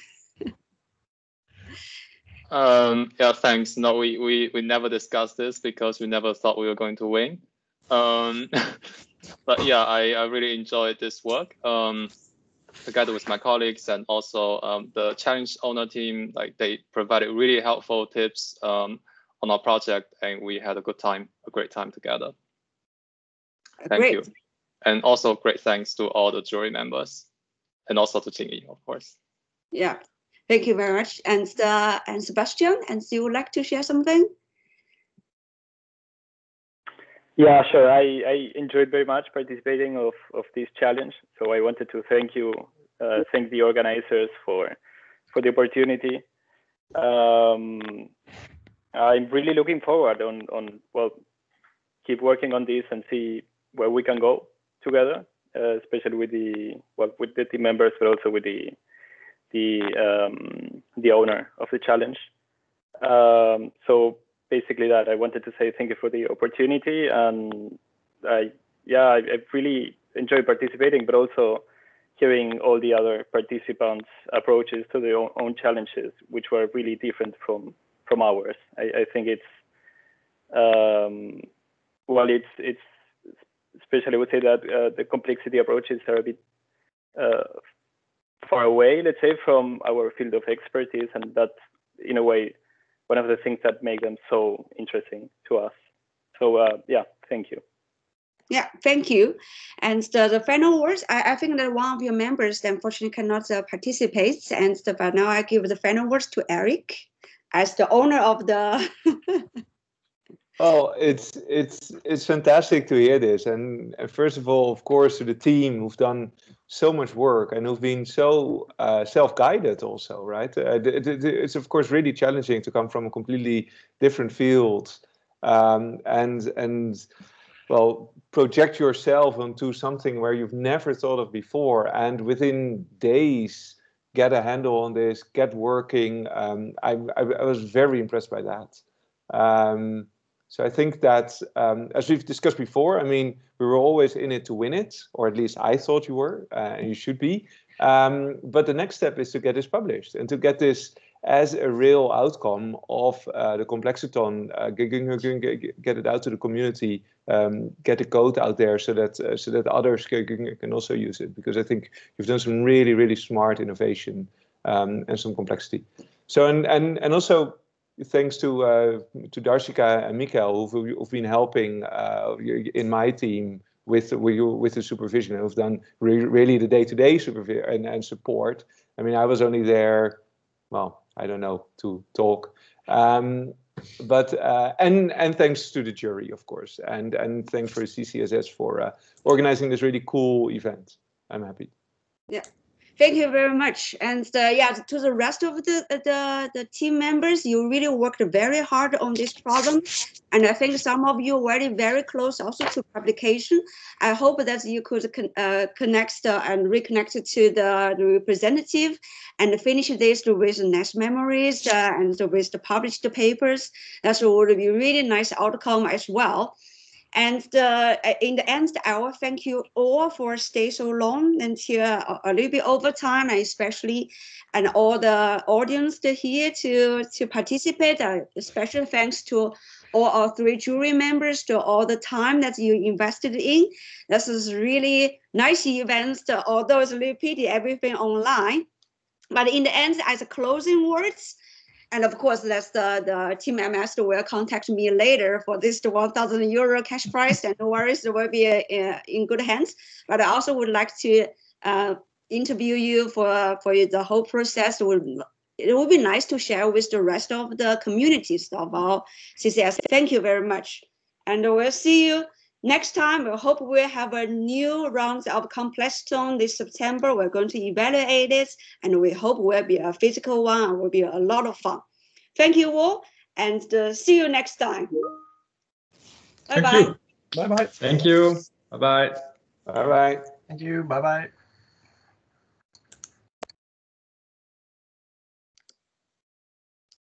Yeah, thanks. No, we never discussed this because we never thought we were going to win. But yeah, I really enjoyed this work together with my colleagues, and also the challenge owner team. Like, they provided really helpful tips on our project, and we had a great time together. Thank you. And also great thanks to all the jury members, and also to Jingyi, of course. Yeah. Thank you very much. And Sebastian, and you would like to share something? Yeah, sure. I enjoyed very much participating of this challenge. So I wanted to thank you, thank the organizers for the opportunity. I'm really looking forward on well, keep working on this and see where we can go together, especially with the team members, but also with the owner of the challenge. So basically that, I wanted to say thank you for the opportunity, and I really enjoyed participating, but also hearing all the other participants' approaches to their own challenges, which were really different from ours. I think it's especially I would say that the complexity approaches are a bit far away, let's say, from our field of expertise, and that's in a way one of the things that make them so interesting to us. So yeah, thank you. Yeah, thank you. And the final words, I think that one of your members unfortunately cannot participate, and but now I give the final words to Eric as the owner of the. Well, it's fantastic to hear this, and first of all, of course, to the team who've done so much work and who've been so self-guided also, right? It's of course really challenging to come from a completely different field, and well, project yourself onto something where you've never thought of before, and within days get a handle on this, get working. I was very impressed by that. So I think that, as we've discussed before, I mean, we were always in it to win it, or at least I thought you were, and you should be. But the next step is to get this published and to get this as a real outcome of the Complexaton, get it out to the community, get the code out there so that others can also use it. Because I think you've done some really, really smart innovation and some complexity. So and also, thanks to Darshika and Mikael, who've been helping in my team with the supervision, who've done really the day-to-day supervision and support. I mean, I was only there, well, I don't know, to talk, but and thanks to the jury, of course, and thanks for CCSS for organizing this really cool event. I'm happy. Yeah. Thank you very much. And yeah, to the rest of the team members, you really worked very hard on this problem. And I think some of you already very close also to publication. I hope that you could connect and reconnect to the representative and finish this with nice memories and with the published papers. That would be really nice outcome as well. And in the end, I will thank you all for staying so long until a little bit over time, and especially and all the audience here to participate. Special thanks to all our 3 jury members, to all the time that you invested in. This is really nice events, although it's a little pity everything online. But in the end, as a closing words, and of course, that's the team MS will contact me later for this €1,000 cash prize, and no worries, it will be in good hands. But I also would like to interview you for the whole process. It would be nice to share with the rest of the communities of our CCS. Thank you very much. And we'll see you next time. We hope we'll have a new round of Complexaton this September. We're going to evaluate it, and we hope it will be a physical one and will be a lot of fun. Thank you all, and see you next time. Bye-bye. Bye-bye. Thank you. Bye-bye. Bye-bye. Thank you. Bye-bye.